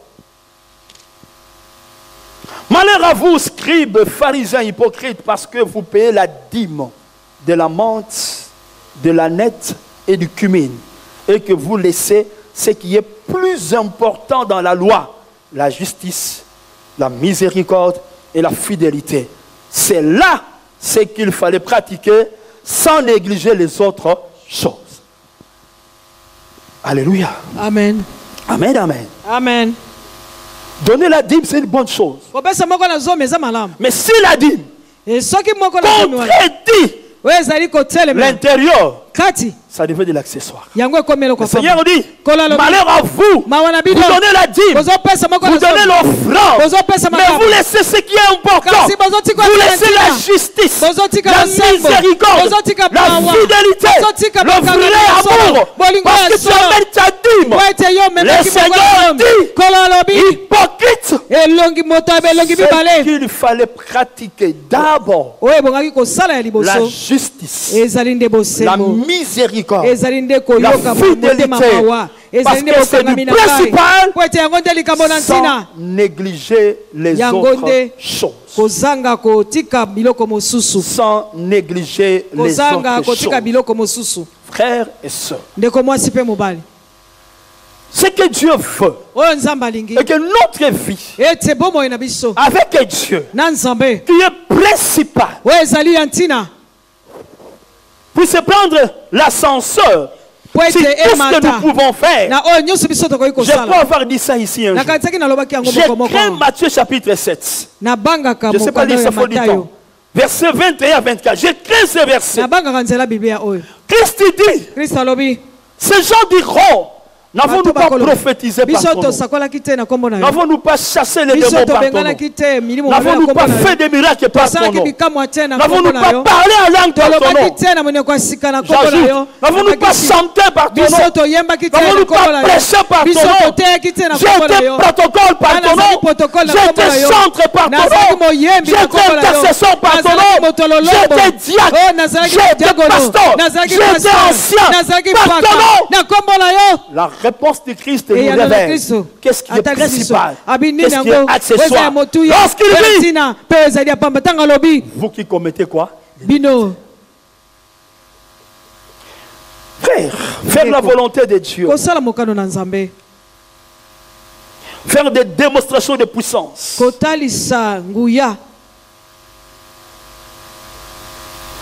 Malheur à vous, scribes, pharisiens, hypocrites, parce que vous payez la dîme de la menthe, de la nette et du cumin, et que vous laissez ce qui est plus important dans la loi, la justice, la miséricorde et la fidélité. C'est là ce qu'il fallait pratiquer sans négliger les autres choses. Alléluia. Amen. Amen, amen. Amen. Donner la dîme, c'est une bonne chose. Mais si la dîme contredit l'intérieur, ça devient de l'accessoire. Le Seigneur dit, malheur à vous, vous donnez la dîme, vous donnez l'offrande, mais vous laissez ce qui est important, vous laissez la justice, la miséricorde, la fidélité, le vrai amour, parce que tu amènes ta dîme. Le Seigneur dit, hypocrite, c'est qu'il fallait pratiquer d'abord la justice, la miséricorde, la fidélité, parce que c'est du principal, sans négliger les autres choses. Sans négliger les autres choses. Frères et sœurs, ce que Dieu veut, et que notre vie avec Dieu, qui est principal, puisse prendre l'ascenseur. C'est tout ce que nous pouvons faire. Je peux avoir dit ça ici un jour. J'ai craint Matthieu chapitre 7. Je ne sais pas lire ça, il faut du temps. Verset 21 à 24. J'ai craint ce verset. Christ dit, ces gens diront, n'avons-nous pas prophétisé par ton nom? N'avons-nous pas chassé les démons par ton nom? N'avons-nous pas fait des miracles par ton nom? N'avons-nous pas parlé en langue par ton nom? J'ajoute, n'avons-nous pas chanté par ton nom? N'avons-nous pas prêché par ton nom? J'ai été protocole par ton nom. J'ai été chantre par ton nom. J'ai été intercesseur par ton nom. J'ai été diacre. J'ai été pasteur. J'ai été ancien par ton nom. La réponse de Christ nous révèle qu'est-ce qui est principal, qu'est-ce qui est accessoire. Lorsqu'il dit, vous qui commettez quoi? Frère, faire la volonté de Dieu, faire des démonstrations de puissance,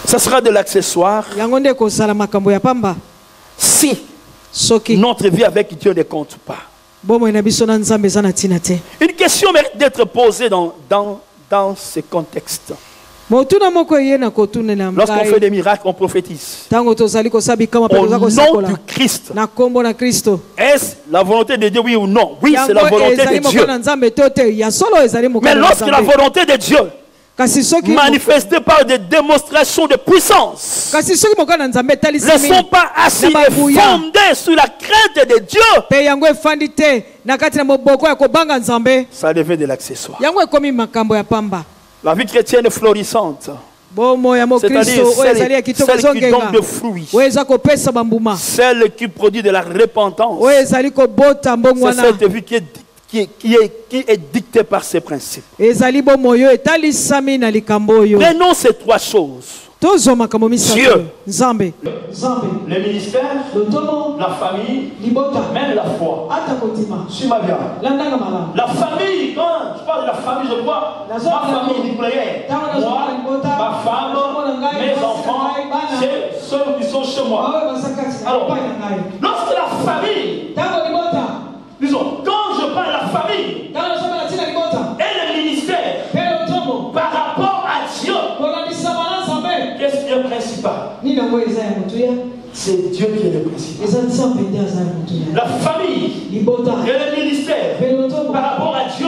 ça sera de l'accessoire si notre vie avec Dieu ne compte pas. Une question mérite d'être posée dans ce contexte. Lorsqu'on fait des miracles, on prophétise. Au nom du Christ. Est-ce la volonté de Dieu, oui ou non? Oui, c'est la volonté de Dieu. Mais lorsque la volonté de Dieu manifesté par des démonstrations de puissance, ne sont pas assis et fondés sur la crainte de Dieu, ça devient de l'accessoire. La vie chrétienne est florissante, c'est-à-dire celle qui donne des fruits, celle qui produit de la repentance. C'est cette vie qui est dictée par ces principes. Prenons ces trois choses. Dieu, le ministère, la famille, même la foi. La famille, quand je parle de la famille, je vois ma famille nucléaire. Moi, ma femme, mes enfants, c'est ceux qui sont chez moi. Alors, lorsque la famille, disons, quand je parle de la famille et le ministère par rapport à Dieu, qu'est-ce qui est principal? C'est Dieu qui est le principal. La famille et le ministère par rapport à Dieu,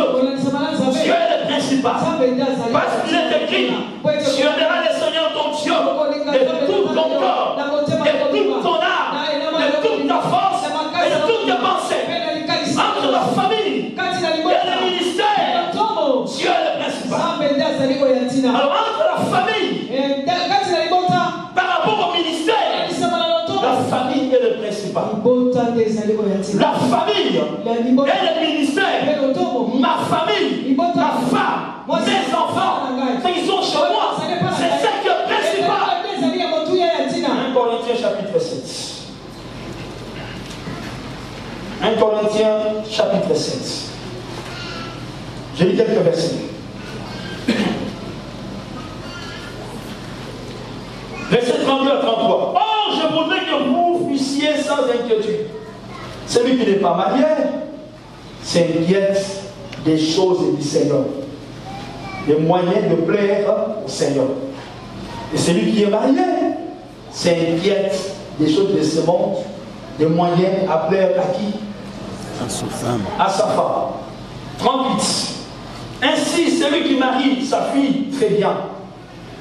Dieu est le principal. Parce qu'il est écrit, tu aimeras le Seigneur ton Dieu de tout ton corps, de toute ton âme, de toute ta force et de toutes tes pensées. Entre la famille et le ministère, Dieu est le principal. Alors entre la famille par rapport au ministère, la famille est le principal. La famille et le ministère, ma famille, ma femme, mes enfants, ils sont chez moi. C'est ça qui est principal. 1 Corinthiens chapitre 7. 1 Corinthiens chapitre 7. J'ai lu quelques versets. Verset 32 à 33. Oh, je voudrais que vous fussiez sans inquiétude. Celui qui n'est pas marié s'inquiète des choses du Seigneur, des moyens de plaire au Seigneur. Et celui qui est marié s'inquiète des choses de ce monde, des moyens à plaire à qui? À sa femme. À sa femme. 38. Ainsi, celui qui marie sa fille fait bien,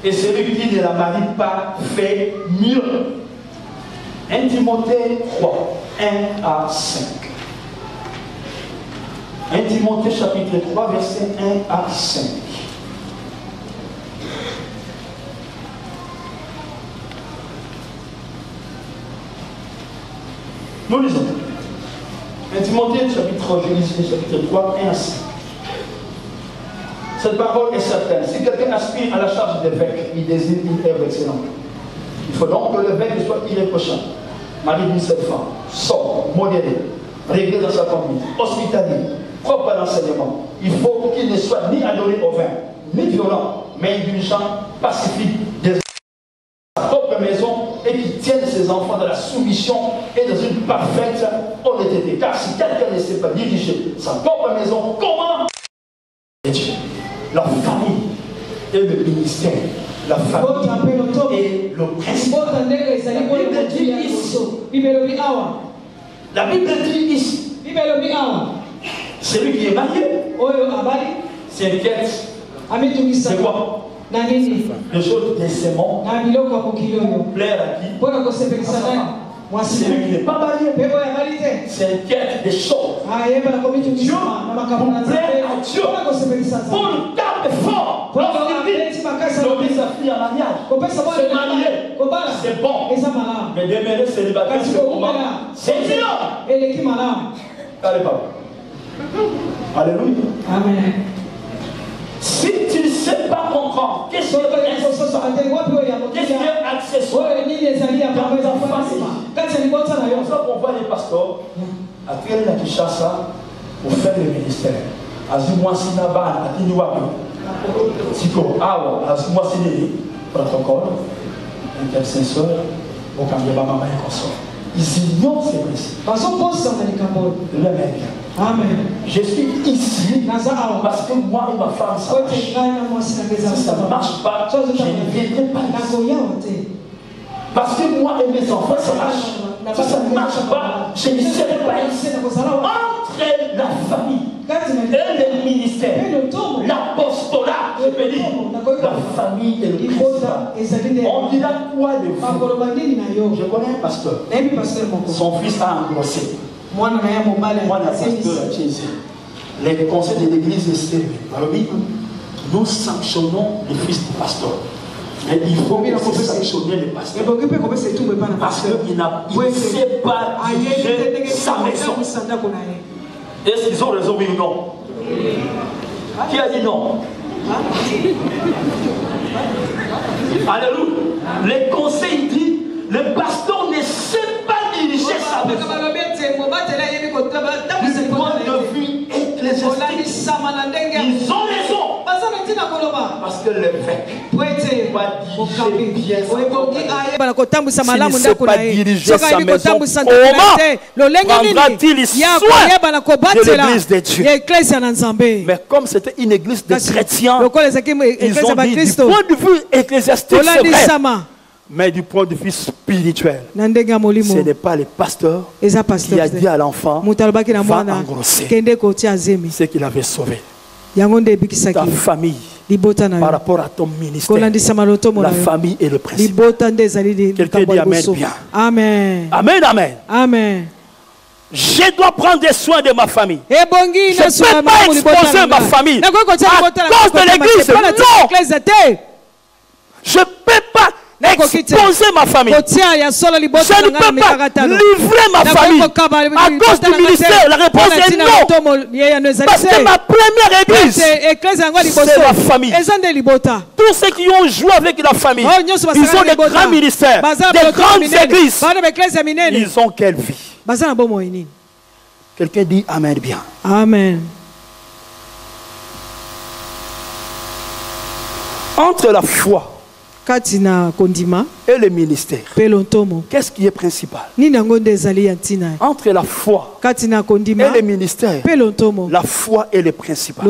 et celui qui ne la marie pas fait mieux. 1 Timothée 3, 1 à 5. 1 Timothée chapitre 3, verset 1 à 5. Nous lisons. 1 Timothée chapitre 3, 1 à 5. Cette parole est certaine. Si quelqu'un aspire à la charge d'évêque, il désire une œuvre excellente. Il faut donc que l'évêque soit irréprochable. Marie d'une seule femme, sobre, modéré, réglé dans sa conduite, hospitalier, propre à l'enseignement. Il faut qu'il ne soit ni adoré au vin, ni violent, mais indulgent, pacifique, dans sa propre maison et qui tienne ses enfants dans la soumission et dans une parfaite honnêteté. Car si quelqu'un ne sait pas diriger sa propre maison, comment Dieu, la famille et le ministère, la famille et le principe. La Bible dit ici, celui qui est marié s'inquiète. C'est quoi? Les choses décemment, plaire à qui? Celui qui n'est pas marié s'inquiète des choses. Dieu, pour plaire à Dieu, pour le garde fort, lorsqu'il dit sa fille en mariage, se marier, c'est bon. Mais demeurer célibataire, c'est comment? C'est dur. Allez, papa. Alléluia. Amen. Si tu ne sais pas comprendre, qu'est-ce qui est accessoire dans ta famille? C'est pour ça qu'on voit les pasteurs à Télé à Kinshasa pour faire le ministère. Azumwa Sinaban, à Tiniwapi, Siko, Awa, Azumwa Sineli, protocole, intercesseur, au Kambeba Mama et consort. Ils ignorent ces principes. Le même. Amen. Je suis ici parce que moi et ma femme, ça marche. Si ça ne marche pas, je ne viendrai pas ici. Parce que moi et mes enfants, ça marche. Si ça ne marche pas, je ne serai pas ici. Entre la famille et le ministère, l'apostolat, je peux dire, la famille et le principal. On dira quoi de vous? Je connais un pasteur. Son fils a engrossé. Moi, les conseils de l'église est sérieux. Nous sanctionnons les fils du pasteur. Mais il faut sanctionner les pasteurs. Parce qu'il ne sait pas diriger sa maison. Est-ce qu'ils ont raison, oui ou non? Qui a dit non? Alléluia. Les conseils disent, le pasteur ne sait pas diriger sa maison. Du point de vue ecclésiastique, ils ont raison. Parce que l'évêque doit diriger bien sa maison. S'il ne sait pas diriger sa maison, comment prendra-t-il soin de l'église de Dieu? Mais comme c'était une église de chrétiens, ils ont dit du point de vue ecclésiastique, c'est vrai. Mais du point de vue spirituel, ce n'est pas le pasteur qui a dit à l'enfant, va engrosser ce qu'il avait sauvé. Ta famille, par rapport à ton ministère, la famille et le principe. Quelqu'un dit Amen bien. Amen. Amen, amen. Amen. Je dois prendre soin de ma famille. Je ne peux pas exposer ma famille à cause de l'église. Non. Je ne peux pas exposer ma famille. Je ne peux pas livrer ma famille à cause du ministère. La réponse est non. Parce que ma première église, c'est la famille. Tous ceux qui ont joué avec la famille, ils ont des grands ministères, des grandes églises. Ils ont quelle vie? Quelqu'un dit Amen bien. Amen. Entre la foi et le ministère, qu'est-ce qui est principal? Entre la foi et le ministère, la foi est le principal.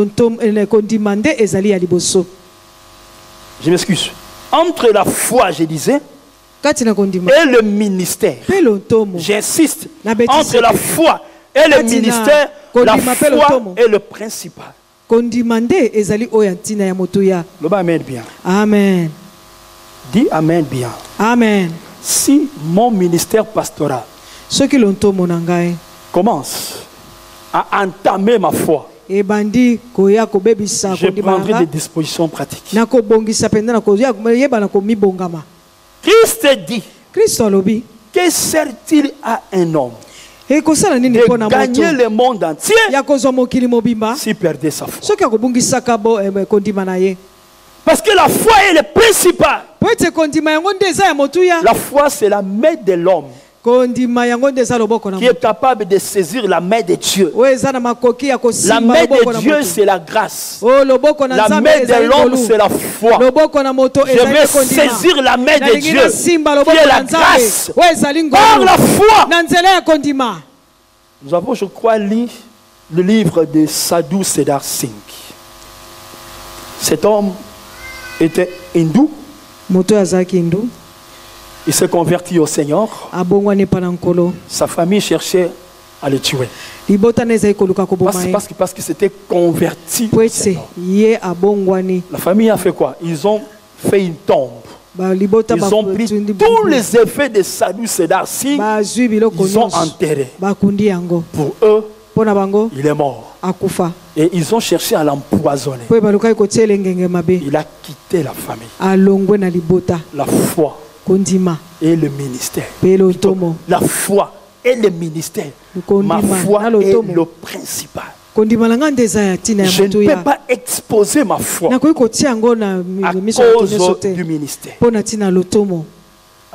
Je m'excuse. Entre la foi, je disais, et le ministère. J'insiste, entre la foi et le ministère, la foi est le principal. Le amen bien. Amen. Dis amen bien. Amen. Si mon ministère pastoral commence à entamer ma foi, je prendrai des dispositions pratiques. Christ dit, que sert-il à un homme de gagner le monde entier s'il perdait sa foi? Parce que la foi est le principal. La foi, c'est la main de l'homme qui est capable de saisir la main de Dieu. La main de Dieu, c'est la grâce. La main de l'homme, c'est la foi. Je vais saisir la main de Dieu, qui est la grâce, par la foi. Nous avons, je crois, lu le livre de Sadhu Siddhar Singh. Cet homme était hindou. Il s'est converti au Seigneur. Sa famille cherchait à le tuer. Parce qu'il s'était converti au Seigneur. La famille a fait quoi? Ils ont fait une tombe. Ils ont pris tous les effets de Sadhu Siddhar Singh. Ils ont enterré. Pour eux, il est mort. Et ils ont cherché à l'empoisonner. Il a quitté la famille. La foi et le ministère. La foi et le ministère. Ma foi est le principal. Je ne peux pas exposer ma foi à cause du ministère.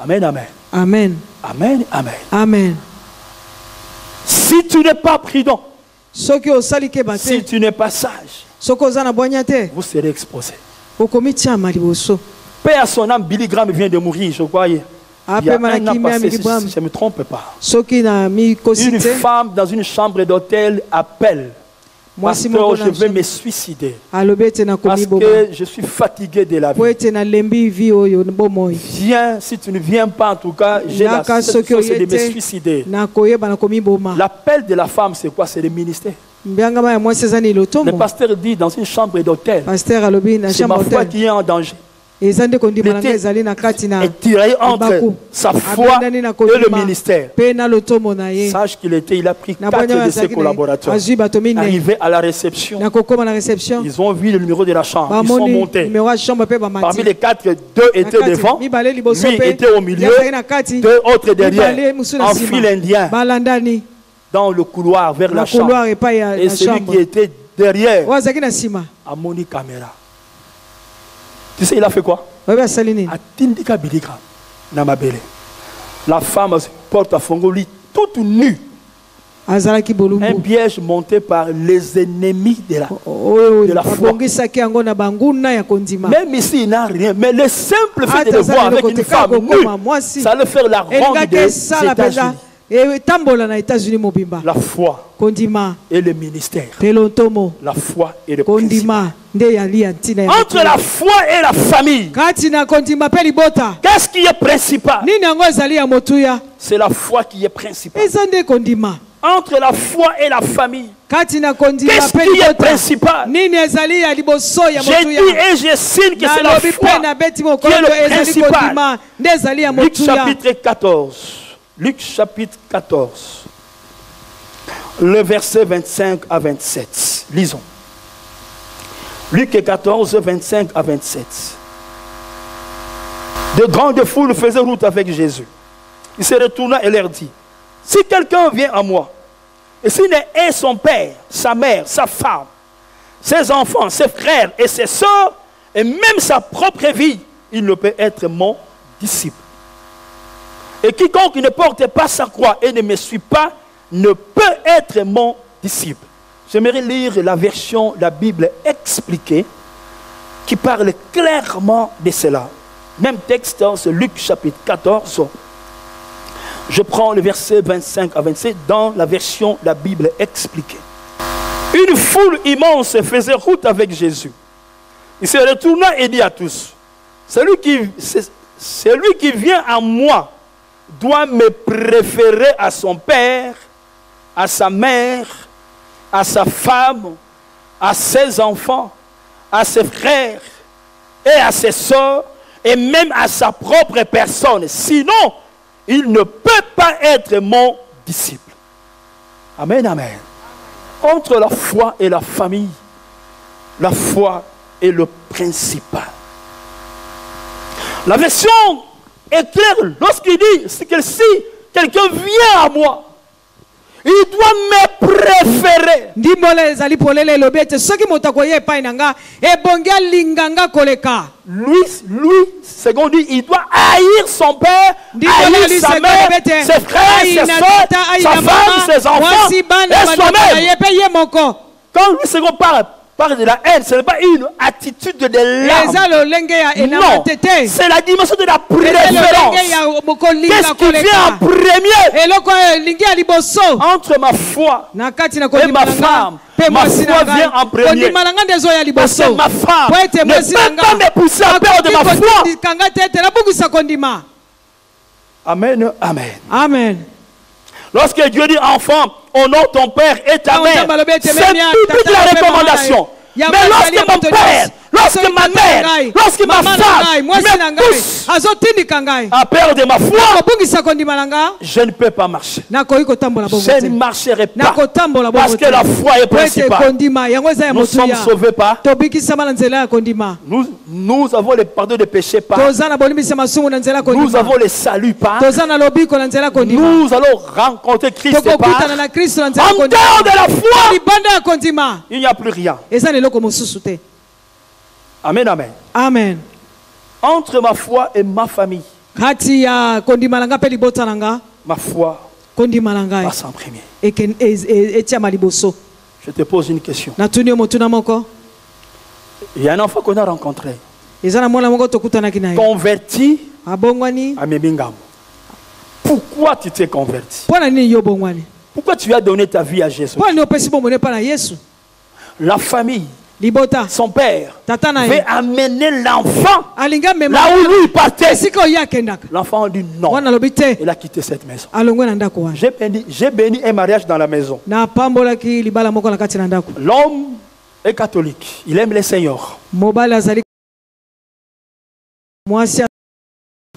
Amen, amen. Amen. Amen, amen. Amen. Si tu n'es pas prudent, si tu n'es pas sage, vous serez exposé. Paix à son âme, Billy Graham vient de mourir, je crois. Il y a un an passé, si je ne me trompe pas. Une femme dans une chambre d'hôtel appelle: Pasteur, je vais me suicider parce que je suis fatigué de la vie. Viens, si tu ne viens pas, en tout cas, j'ai la chose de me suicider. L'appel de la femme, c'est quoi? C'est le ministère. Le pasteur dit dans une chambre d'hôtel, c'est ma foi qui est en danger. Et tiré entre sa foi et le ministère. Sache qu'il était, il a pris 4 de ses collaborateurs. Arrivé à la réception, ils ont vu le numéro de la chambre. Ils sont montés. Parmi les 4, 2 étaient devant, lui était au milieu, 2 autres derrière, en file indien, dans le couloir vers la chambre. Et celui qui était derrière a moni caméra. Tu sais, il a fait quoi? La femme se porte à Fongoli toute nue. Un piège monté par les ennemis de la foi. Même ici, il n'a rien. Mais le simple fait de le voir avec une femme nue, ça allait faire la ronde des États-Unis. La foi et le ministère. La foi et le principal. Entre la foi et la famille, qu'est-ce qui est principal? C'est la foi qui est principale. Entre la foi et la famille, qu'est-ce qui est principal? J'ai dit et je signe que c'est la foi qui est le principal. Luc chapitre 14. Luc chapitre 14, le verset 25 à 27. Lisons. Luc 14, 25 à 27. De grandes foules faisaient route avec Jésus. Il se retourna et leur dit: si quelqu'un vient à moi, et s'il est son père, sa mère, sa femme, ses enfants, ses frères et ses sœurs, et même sa propre vie, il ne peut être mon disciple. Et quiconque ne porte pas sa croix et ne me suit pas ne peut être mon disciple. J'aimerais lire la version de la Bible expliquée qui parle clairement de cela. Même texte, c'est Luc chapitre 14. Je prends le verset 25 à 27 dans la version de la Bible expliquée. Une foule immense faisait route avec Jésus. Il se retourna et dit à tous: celui celui qui vient à moi doit me préférer à son père, à sa mère, à sa femme, à ses enfants, à ses frères et à ses sœurs, et même à sa propre personne. Sinon, il ne peut pas être mon disciple. Amen, amen. Entre la foi et la famille, la foi est le principal. La version est claire lorsqu'il dit que si quelqu'un vient à moi, il doit me préférer. Lui, second dit, il doit haïr son père, haïr sa mère, ses frères, ses soeurs, sa femme, ses enfants et soi-même. Quand lui, second parle de la haine, ce n'est pas une attitude de l'âme. Non, c'est la dimension de la préférence. Qu'est-ce qui vient en premier entre ma foi et ma femme? Ma foi vient en premier. Parce que ma femme ne peut pas me pousser à perdre ma foi. Amen, amen. Amen. Lorsque Dieu dit enfant, honore ton père et ta mère, c'est toute la recommandation. Mais lorsque mon père, lorsque ma mère, lorsque ma femme me pousse à perdre ma foi, je ne peux pas marcher. Je ne marcherai pas. Parce que la foi est principale. Nous sommes sauvés par. Nous avons le pardon des péchés par. Nous avons le salut par. Nous allons rencontrer Christ par. En dehors de la foi, il n'y a plus rien. Amen, amen. Amen. Entre ma foi et ma famille, ma foi passe en premier. Je te pose une question. Il y a un enfant qu'on a rencontré, converti à Mebingam. Pourquoi tu t'es converti? Pourquoi tu as donné ta vie à Jésus? La famille, son père, veut amener l'enfant là où lui partait. L'enfant a dit non. Il a quitté cette maison. J'ai béni un mariage dans la maison. L'homme est catholique. Il aime le Seigneur.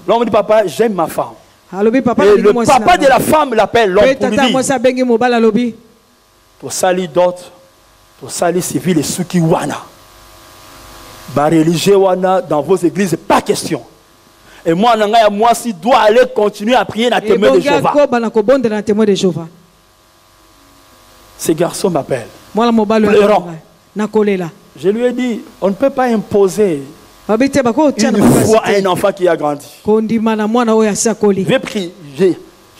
L'homme dit papa, j'aime ma femme. Et le papa de la femme l'appelle l'homme pour lui dire pour salir d'autres, pour salir civil et ceux qui wana. Bah religieux wana dans vos églises, pas question. Et moi, si dois aller continuer à prier dans le témoin de Jéhovah. Ce garçon m'appelle. Pleurant. Je lui ai dit, on ne peut pas imposer une foi à un enfant qui a grandi.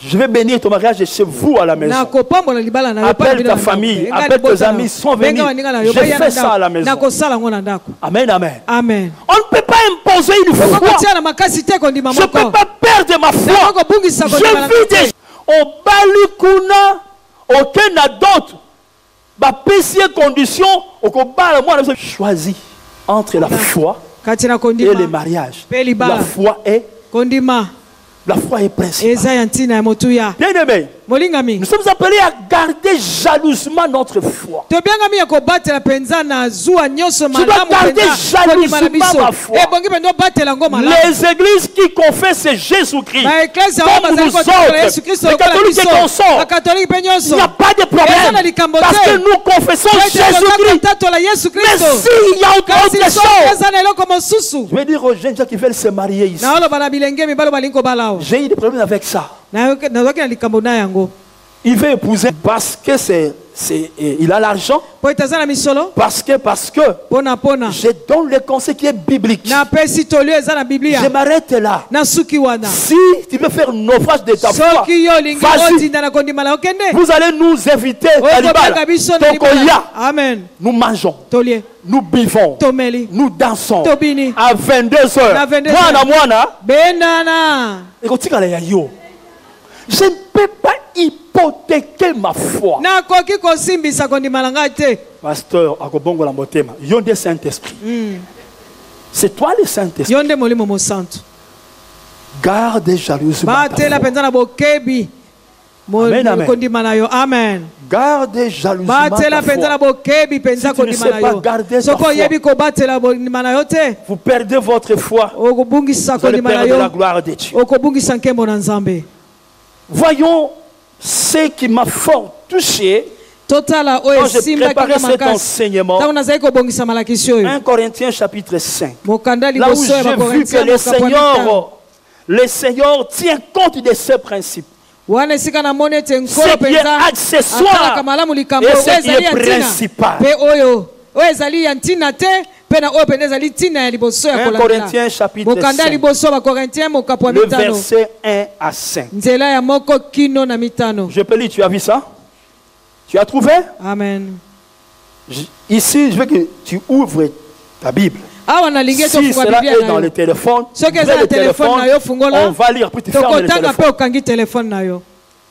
Je vais bénir ton mariage chez vous à la maison. Appelle ta famille, appelle tes amis, sont venus. Je fais ça à la maison. Amen, amen. Amen. On ne peut pas imposer une foi. Je ne peux pas perdre ma foi. Je vis déjà. Au Balikuna, aucun d'autre. Ces conditions, choisis entre la foi et le mariage. La foi est principale. Bien-aimé, nous sommes appelés à garder jalousement notre foi. Tu dois garder jalousement ma foi. Les églises qui confessent Jésus-Christ, comme nous autres, les catholiques et consorts, il n'y a pas de problème. Parce que nous confessons Jésus-Christ. Mais s'il y a autre chose, je vais dire aux jeunes gens qui veulent se marier ici, j'ai eu des problèmes avec ça. Il veut épouser parce que il a l'argent. Parce que je donne le conseil qui est biblique. Je m'arrête là. Si tu veux faire un naufrage de ta foi, vous allez nous inviter à Amen. Nous mangeons. Nous buvons. Nous dansons. À 22h. Je ne peux pas hypothéquer ma foi. Pasteur, c'est toi le Saint-Esprit. Garde jalousement ta batela foi. penza na bokebi Amen, amen. kondima na yo. Amen. Garde jalousement Batela ta penza na foi. bokebi penza Si tu ne kondima sais na pas yo. garder ta Soko foi, yebi ko batela kondima na yo te, vous perdez votre foi. okubungisa Vous allez kondima na perdre la yo, gloire de Dieu. okubungisa nkembo na Nzambe. Voyons ce qui m'a fort touché Totala quand oyo j'ai esimbaki préparé nga cet makasi enseignement. ntango nazali kobongisa malakisi oyo 1 Corinthiens chapitre 5. mokanda Là où liboso ya j'ai vu que bakorintia le Seigneur tient compte de ces principes. wana esika namoni ete nkolo Ce qui est mpenza accessoire atalaka malamu likambo et oyo ce qui ezali est ya ntina principal. mpe oyo ezali ya ntina te mpe na oyo mpenza ezali ntina ya liboso ya 1 kolandela Corinthiens chapitre mokanda 5, liboso ya bakorintien mokapo ya le mitano verset 1 à 5. nzela ya moko kino na mitano. Je peux lire, tu as vu ça? Tu as trouvé? Amen. Ici, je veux que tu ouvres ta Bible. awa nalingi Si tofunga cela biblia est na dans yo le téléphone, soki ouvre eza na le telefone téléphone, na yo fungola on va lire, puis tu fermes le tokotanga mpe téléphone. okangi telefone na yo.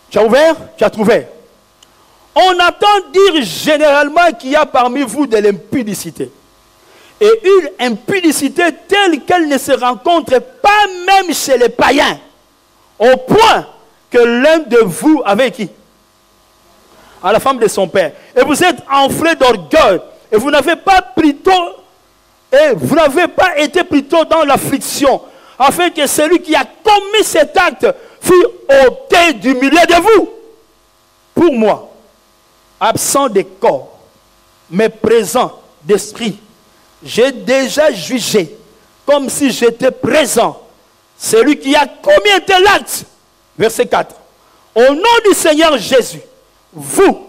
Tu as ouvert? Tu as trouvé? On entend dire généralement qu'il y a parmi vous de l'impudicité. Et une impudicité telle qu'elle ne se rencontre pas même chez les païens. Au point que l'un de vous avait qui? À la femme de son père. Et vous êtes enflé d'orgueil. Et vous n'avez pas été plutôt dans l'affliction. Afin que celui qui a commis cet acte fût ôté du milieu de vous. Pour moi, absent de corps, mais présent d'esprit, j'ai déjà jugé, comme si j'étais présent, celui qui a commis un tel acte. Verset 4. Au nom du Seigneur Jésus, vous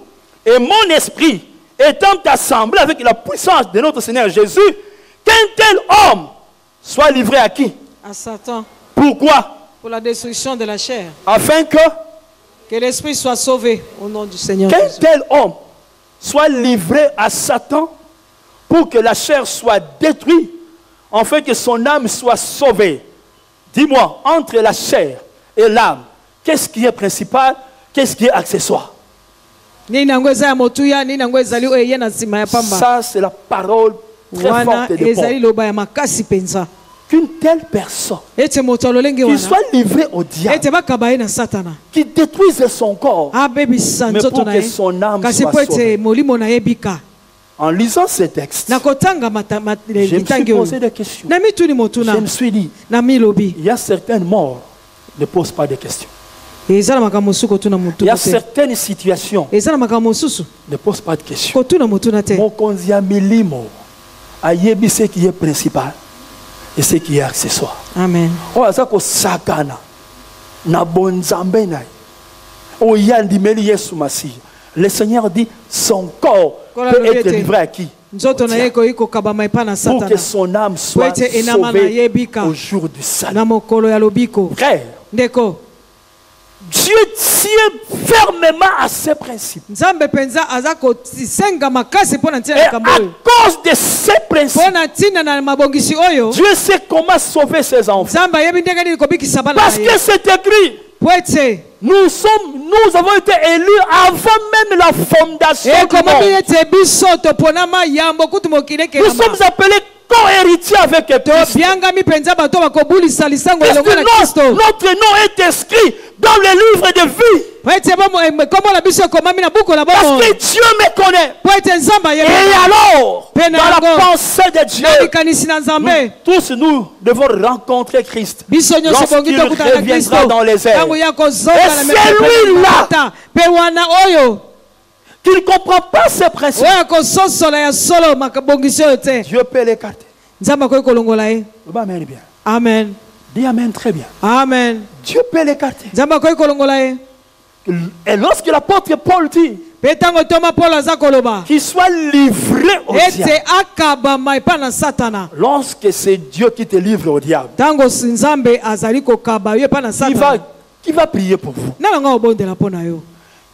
et mon esprit étant assemblés avec la puissance de notre Seigneur Jésus, qu'un tel homme soit livré à qui? À Satan. Pourquoi? Pour la destruction de la chair. Afin que l'esprit soit sauvé au nom du Seigneur qu'un Jésus. tel homme soit livré à Satan pour que la chair soit détruite, afin que son âme soit sauvée. Dis-moi, entre la chair et l'âme, qu'est-ce qui est principal? Qu'est-ce qui est accessoire? Ça, c'est la parole très forte de Paul. Qu'une telle personne qui soit livrée au diable, qui détruise son corps, mais pour que son âme soit sauvée. En lisant ces textes, je me suis posé des questions. Je me suis dit, il y a certaines morts ne posent pas de questions. Il y a certaines situations ne posent pas de questions. Mon konzi milimo ayebi ce qui est principal et ce qui est accessoire. Amen. Oazako sakana na bonzambe na oyandimeli Yesu Masihi. Le Seigneur dit son corps peut être livré à qui? Pour que son âme soit sauvée au jour du salut. Frère, Dieu tient fermement à ses principes. Et à cause de ces principes, Dieu sait comment sauver ses enfants. Parce que c'est écrit. Nous avons été élus avant même la fondation du monde. Nous sommes appelés co-héritiers avec Christ. Notre nom est inscrit dans le livre de vie. Parce que Dieu me connaît. Et alors, dans la pensée de Dieu, tous nous devons rencontrer Christ lorsqu'il reviendra dans les airs. Et c'est lui-là qui ne comprend pas ces principes. Dieu peut l'écarter. Amen. Bien. Amen. Dis Amen très bien. Amen. Dieu peut l'écarter. Et lorsque l'apôtre Paul dit qu'il soit livré au diable, lorsque c'est Dieu qui te livre au diable, qui va prier pour vous?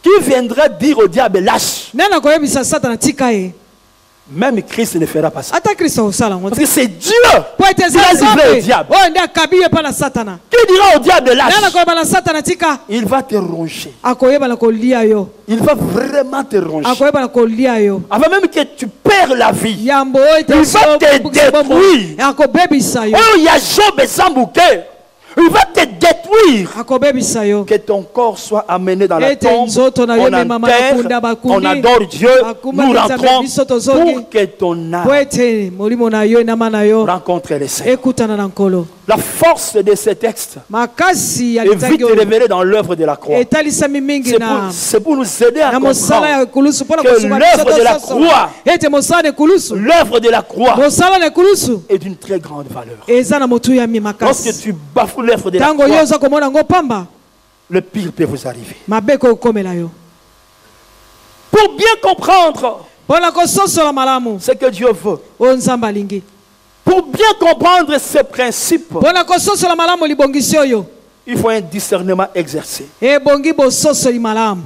Qui viendra dire au diable lâche? Même Christ ne fera pas ça. Parce que c'est Dieu qui a livré au diable. Qui dira au diable lâche? Il va te ronger. Il va vraiment te ronger. Avant même que tu perds la vie, il va te détruire. Oh, il y a Job et Zambouké. Il va te détruire. akobebisa yo Que ton corps soit amené dans la ete tombe. nzoto na yo On ememama na enterre, kunda on bakundi adore Dieu. bakumba Nous nzambe rentrons biso tozongi pour que ton po âme ete molimo na yo enama na yo rencontre les saints. ekutana na nkolo. La force de ces textes Makasi ya est vite litangi oyo révélée dans l'œuvre de la croix. etalisami mingi C'est pour nous aider à na mosala ya comprendre ekulusu mpona que kosunga l'œuvre de la biso croix, ete mosala na ekulusu l'œuvre de la croix mosala na ekulusu est d'une très grande valeur. eza na motuyami Lorsque makasi. tu bafoues l'œuvre de la ntango yo croix, oza komona yango pamba le pire peut vous arriver. mabe ekokomela yo. Pour bien comprendre mpona kososola malamu ce que Dieu veut, oyo nzambe alingi, pour bien comprendre ces principes, mpona kososola malamu libongisi oyo il faut un discernement exercé. ebongi bososoli malamu.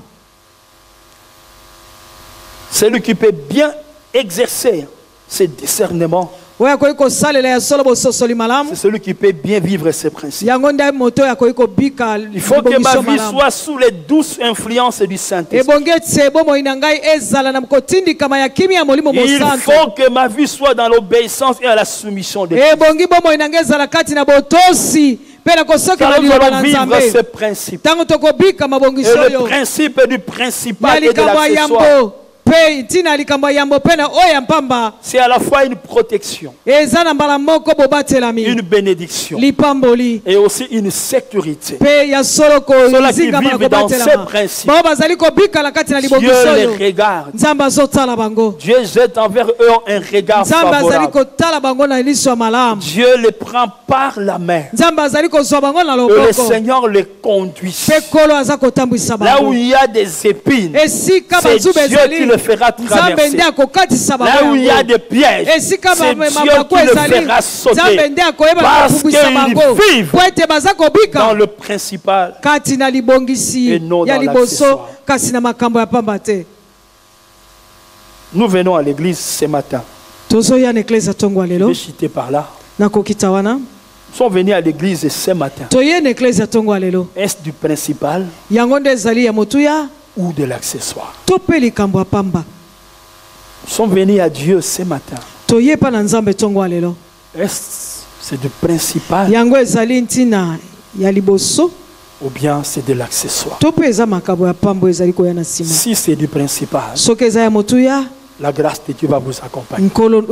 Celui qui peut bien exercer ce discernement, oyo akoki kosalela ya solo bososoli malamu c'est celui qui peut bien vivre ses principes. yango nde moto oyo akoki kobika Il faut que ma libongiso vie malamu. soit sous les douces influences du Saint-Esprit. ebongi ete bomoi na ngai ezala na kotindikama ya kimia ya molimo Il mosantu. faut que ma vie soit dans l'obéissance et à la soumission de Dieu. ebongi bomoi na ngai ezala kati na botosi mpe na kosokela Car nous liloba allons na vivre nzambe ces principes. ntango tokobika Et mabongiso le oyo principe du ya principal et de likambo ya l'accessoire, yambo mpe ntina ya likambo ya yambo mpe na oyo ya mpamba c'est à la fois une protection, eza na mbala moko bobatelami une bénédiction lipamboli et aussi une sécurité. mpe ya solo Ceux-là qui kozingama na vivent dans ces kobatelama principes, bao bazali kobikala kati na Dieu libongiso les oyo regarde. nzambe azotala bango, Dieu jette envers eux un regard nzambe azali favorable. kotala bango na liso ya malamu, Dieu les prend par la main. nzambe azali kozwa bango na Et le loboko Seigneur les conduit. mpe kolo aza kotambwisa Là où bango il y a des épines, esika c'est bazuba Dieu qui ezali le fera traverser. nzambe nde akokatisa Là où bango il y a yango des pièges, esika c'est Dieu mabako qui le ezali fera sauter. nzambe nde akoyeba na Parce kopumbwisa qu'ils bango vivent po ete baza dans kobika le principal. kati na libongisi Et non ya dans liboso l'accessoire. kasi na makambo ya pamba te. Nous venons à l'église ce matin. tozoya na eklese ya ntongo ya Je lelo vais chuter par là. nakokita wana Nous sommes venus à l'église ce matin. toye na eklese ya ntongo ya lelo Est-ce du principal yango nde ezali ya motuya ou de l'accessoire? to mpe likambo ya pamba. Nous sommes venus à Dieu ce matin. toye mpa na nzambe ntongo ya lelo Est-ce c'est du principal yango ezali ntina ya liboso ou bien c'est de l'accessoire? to mpe eza makambo ya pamba oyo ezali koya na nsima. Si c'est du principal, soki eza ya motuya la grâce de Dieu va vous accompagner.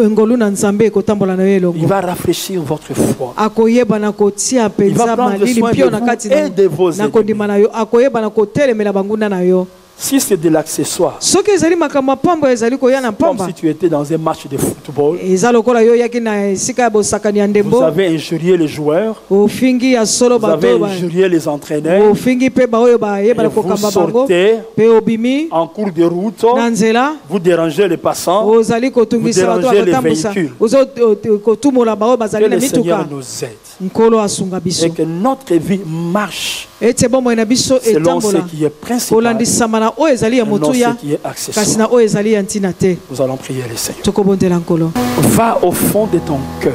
ngolu na nzambe ekotambola na yo Il elongo, va rafraîchir votre foi. akoyeba na kotia Il va mpenza prendre malili soin de mpio na vous kati et de vos na kondima na yo, akoyeba na kotelemela bangunda na yo. Si c'est de l'accessoire, soki ezali makambo ya pamba ezali koya na comme pamba si tu étais dans un match de football, eza lokola yo oyaki na esika ya bosakani ya vous ndembo avez injurié les joueurs, ofingi ya solo vous avez bato injurié les entraîneurs, ofingi mpe baoyo et bayeba na vous kokamba bango sortez mpe obimi en cours de route, na nzela vous dérangez les passants. ozali kotungisa bato Vous dérangez les bakotambwisa véhicules. kotumola baoyo Que bazali na le Seigneur mituka. nous aide nkolo asunga biso et que notre vie marche ete bomoi na biso selon ce etambola qui est principal kolandisama na oyo ezali ya et non motuya ce qui est kasi accessoire. na oyo ezali ya ntina te. Nous allons prier le Seigneur. tokobondela nkolo Va au fond de ton cœur.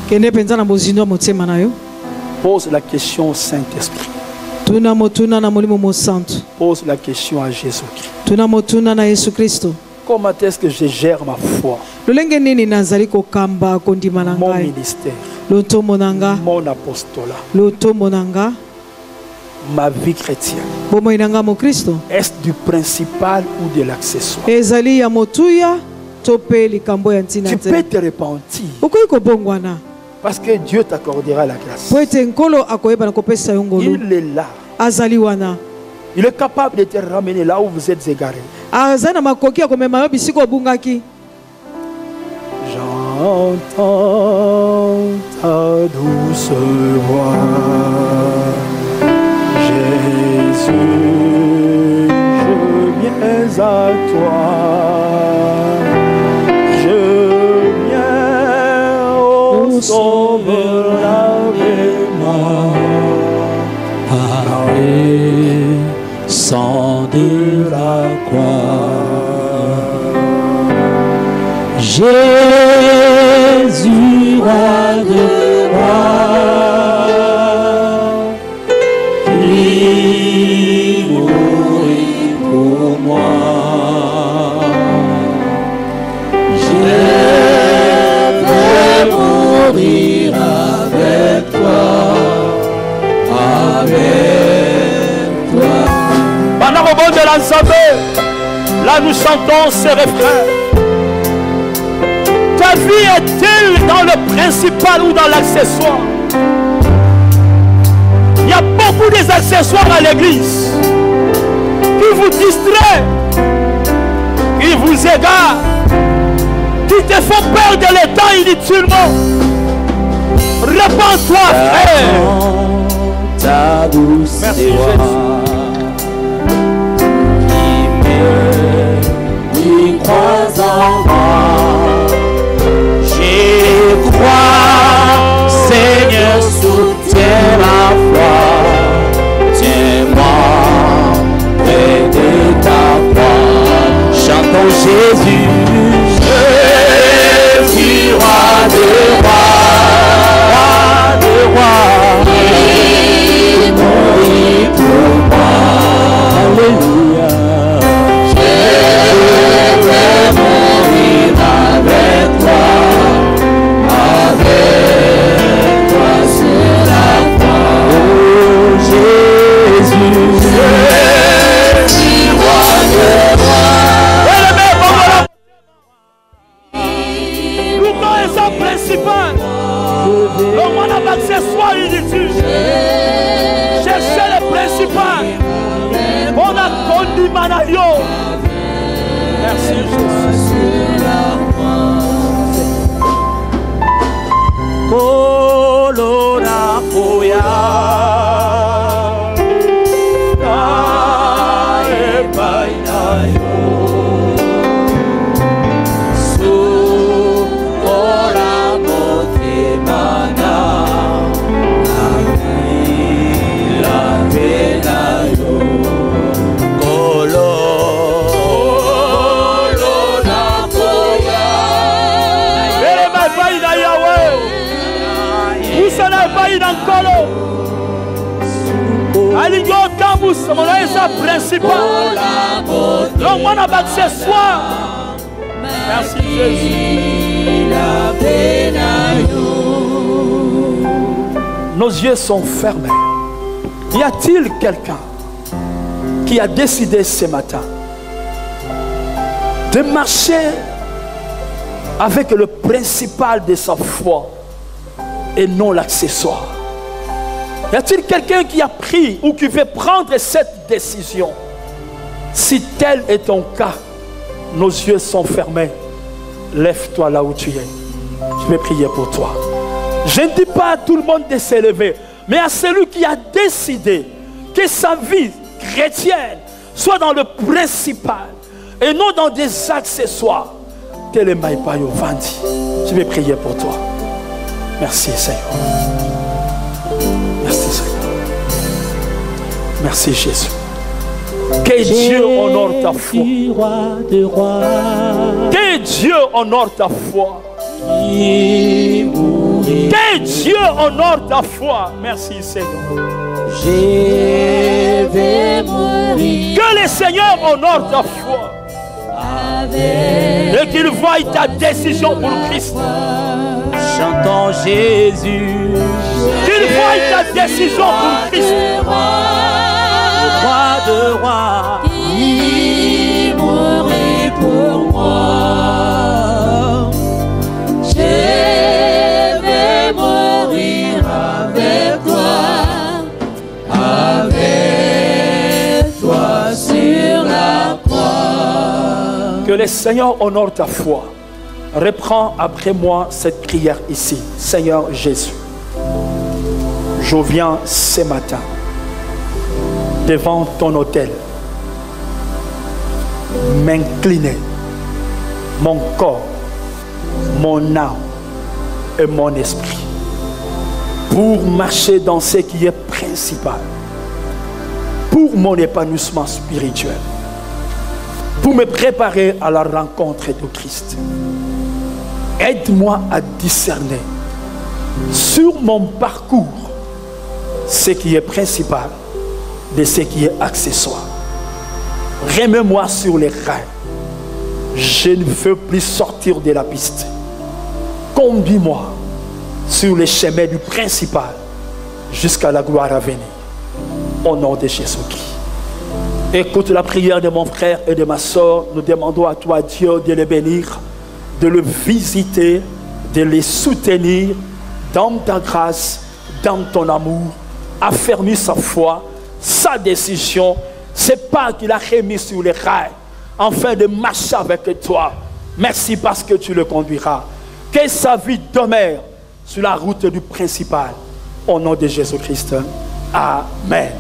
kende mpenza na mozindo ya motema na yo, Pose la question au Saint-Esprit. tuna motuna na molimo mosantu, Pose la question à Jésus-Christ. tuna motuna na yesu kristo, Comment est-ce que je gère ma foi, lolenge nini nazali kokamba kondima na mon ngai, ministère, lotombo na nga, mon apostolat, lotombo na nga, ma vie chrétienne? bomoi na nga mokristo Est-ce du principal ou de l'accessoire? ezali ya motuya to mpe likambo ya ntina Tu te. peux te repentir okoki kobongwana parce que Dieu t'accordera la grâce. po ete nkolo akoyeba na kopesa yo ngolu, Il est là. azali wana, Il est capable de te ramener là où vous êtes égarés. aza na makoki ya komema yo bisika obungaki. J'entends ta douce voix, Jésus, je viens à toi, je viens au Sauveur avec Sang de la croix, Jésus, roi de roi, qui mourit pour moi. Je veux mourir avec toi Là nous chantons ce refrain. Ta vie est-elle dans le principal ou dans l'accessoire? Il y a beaucoup d'accessoires à l'église qui vous distraient, qui vous égarent, qui te font perdre le temps inutilement. Répands-toi, frère. Ta douce voix qui crois en moi. Je crois, Seigneur, soutiens ma foi. Tiens-moi près de ta croix. Chantons Jésus. Jésus, roi de rois, roi de rois. Il mourit pour moi. Alléluia. Je vais mourir avec toi sur la croix. Oh Jésus, Jésus, roi de rois. Nous connaissons le principal. Le monde a accessoire inutile. Cherchez le principal. On a conduit Manayo. Merci Jésus. Colora poya Nae painayo Su ora motemana La penayo Colora poya Ele vai na Yahweh. Vous n'avez pas eu d'encolo. Aligné au campus, mon aïe, c'est principal. Le monde a accessoire. Merci Jésus. Nos yeux sont fermés. Y a-t-il quelqu'un qui a décidé ce matin de marcher avec le principal de sa foi et non l'accessoire? Y a-t-il quelqu'un qui a pris ou qui veut prendre cette décision? Si tel est ton cas, nos yeux sont fermés. Lève-toi là où tu es. Je vais prier pour toi. Je ne dis pas à tout le monde de s'élever, mais à celui qui a décidé que sa vie chrétienne soit dans le principal et non dans des accessoires. Je vais prier pour toi. Merci Seigneur. Merci Seigneur. Merci Jésus. Que Dieu honore ta foi. Que Dieu honore ta foi. Que Dieu honore ta foi. Merci Seigneur. Je vais mourir. Que le Seigneur honore ta foi. Et qu'il voie ta décision pour Christ. Chantons Jésus. Qu'il voie ta décision pour Christ. Roi de rois, il mourit pour moi. Je vais mourir avec toi sur la croix. Que le Seigneur honore ta foi. Reprends après moi cette prière ici. Seigneur Jésus, je viens ce matin devant ton autel, m'incliner, mon corps, mon âme et mon esprit, pour marcher dans ce qui est principal, pour mon épanouissement spirituel, pour me préparer à la rencontre de Christ. Aide-moi à discerner sur mon parcours ce qui est principal de ce qui est accessoire. Remets-moi sur les rails. Je ne veux plus sortir de la piste. Conduis-moi sur les chemins du principal jusqu'à la gloire à venir. Au nom de Jésus-Christ. Écoute la prière de mon frère et de ma soeur. Nous demandons à toi, Dieu, de les bénir, de le visiter, de les soutenir dans ta grâce, dans ton amour. Affermis sa foi, sa décision. C'est pas qu'il a remis sur les rails afin de marcher avec toi. Merci parce que tu le conduiras. Que sa vie demeure sur la route du principal. Au nom de Jésus-Christ. Amen.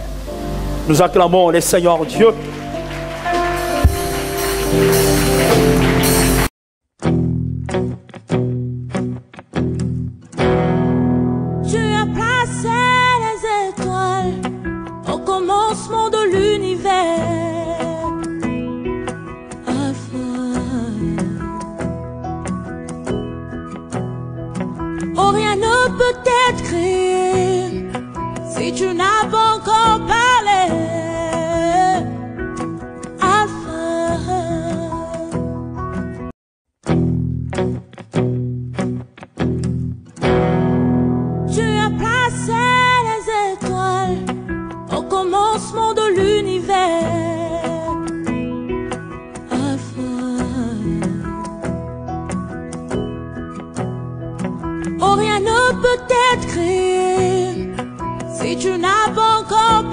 Nous acclamons le Seigneur Dieu. Tu as placé les étoiles au commencement de l'univers. Oh, rien ne peut être créé si tu n'as pas encore parlé. Alpha. Tu as placé les étoiles au commencement de l'univers. Oh, rien ne peut être créé si tu n'as pas encore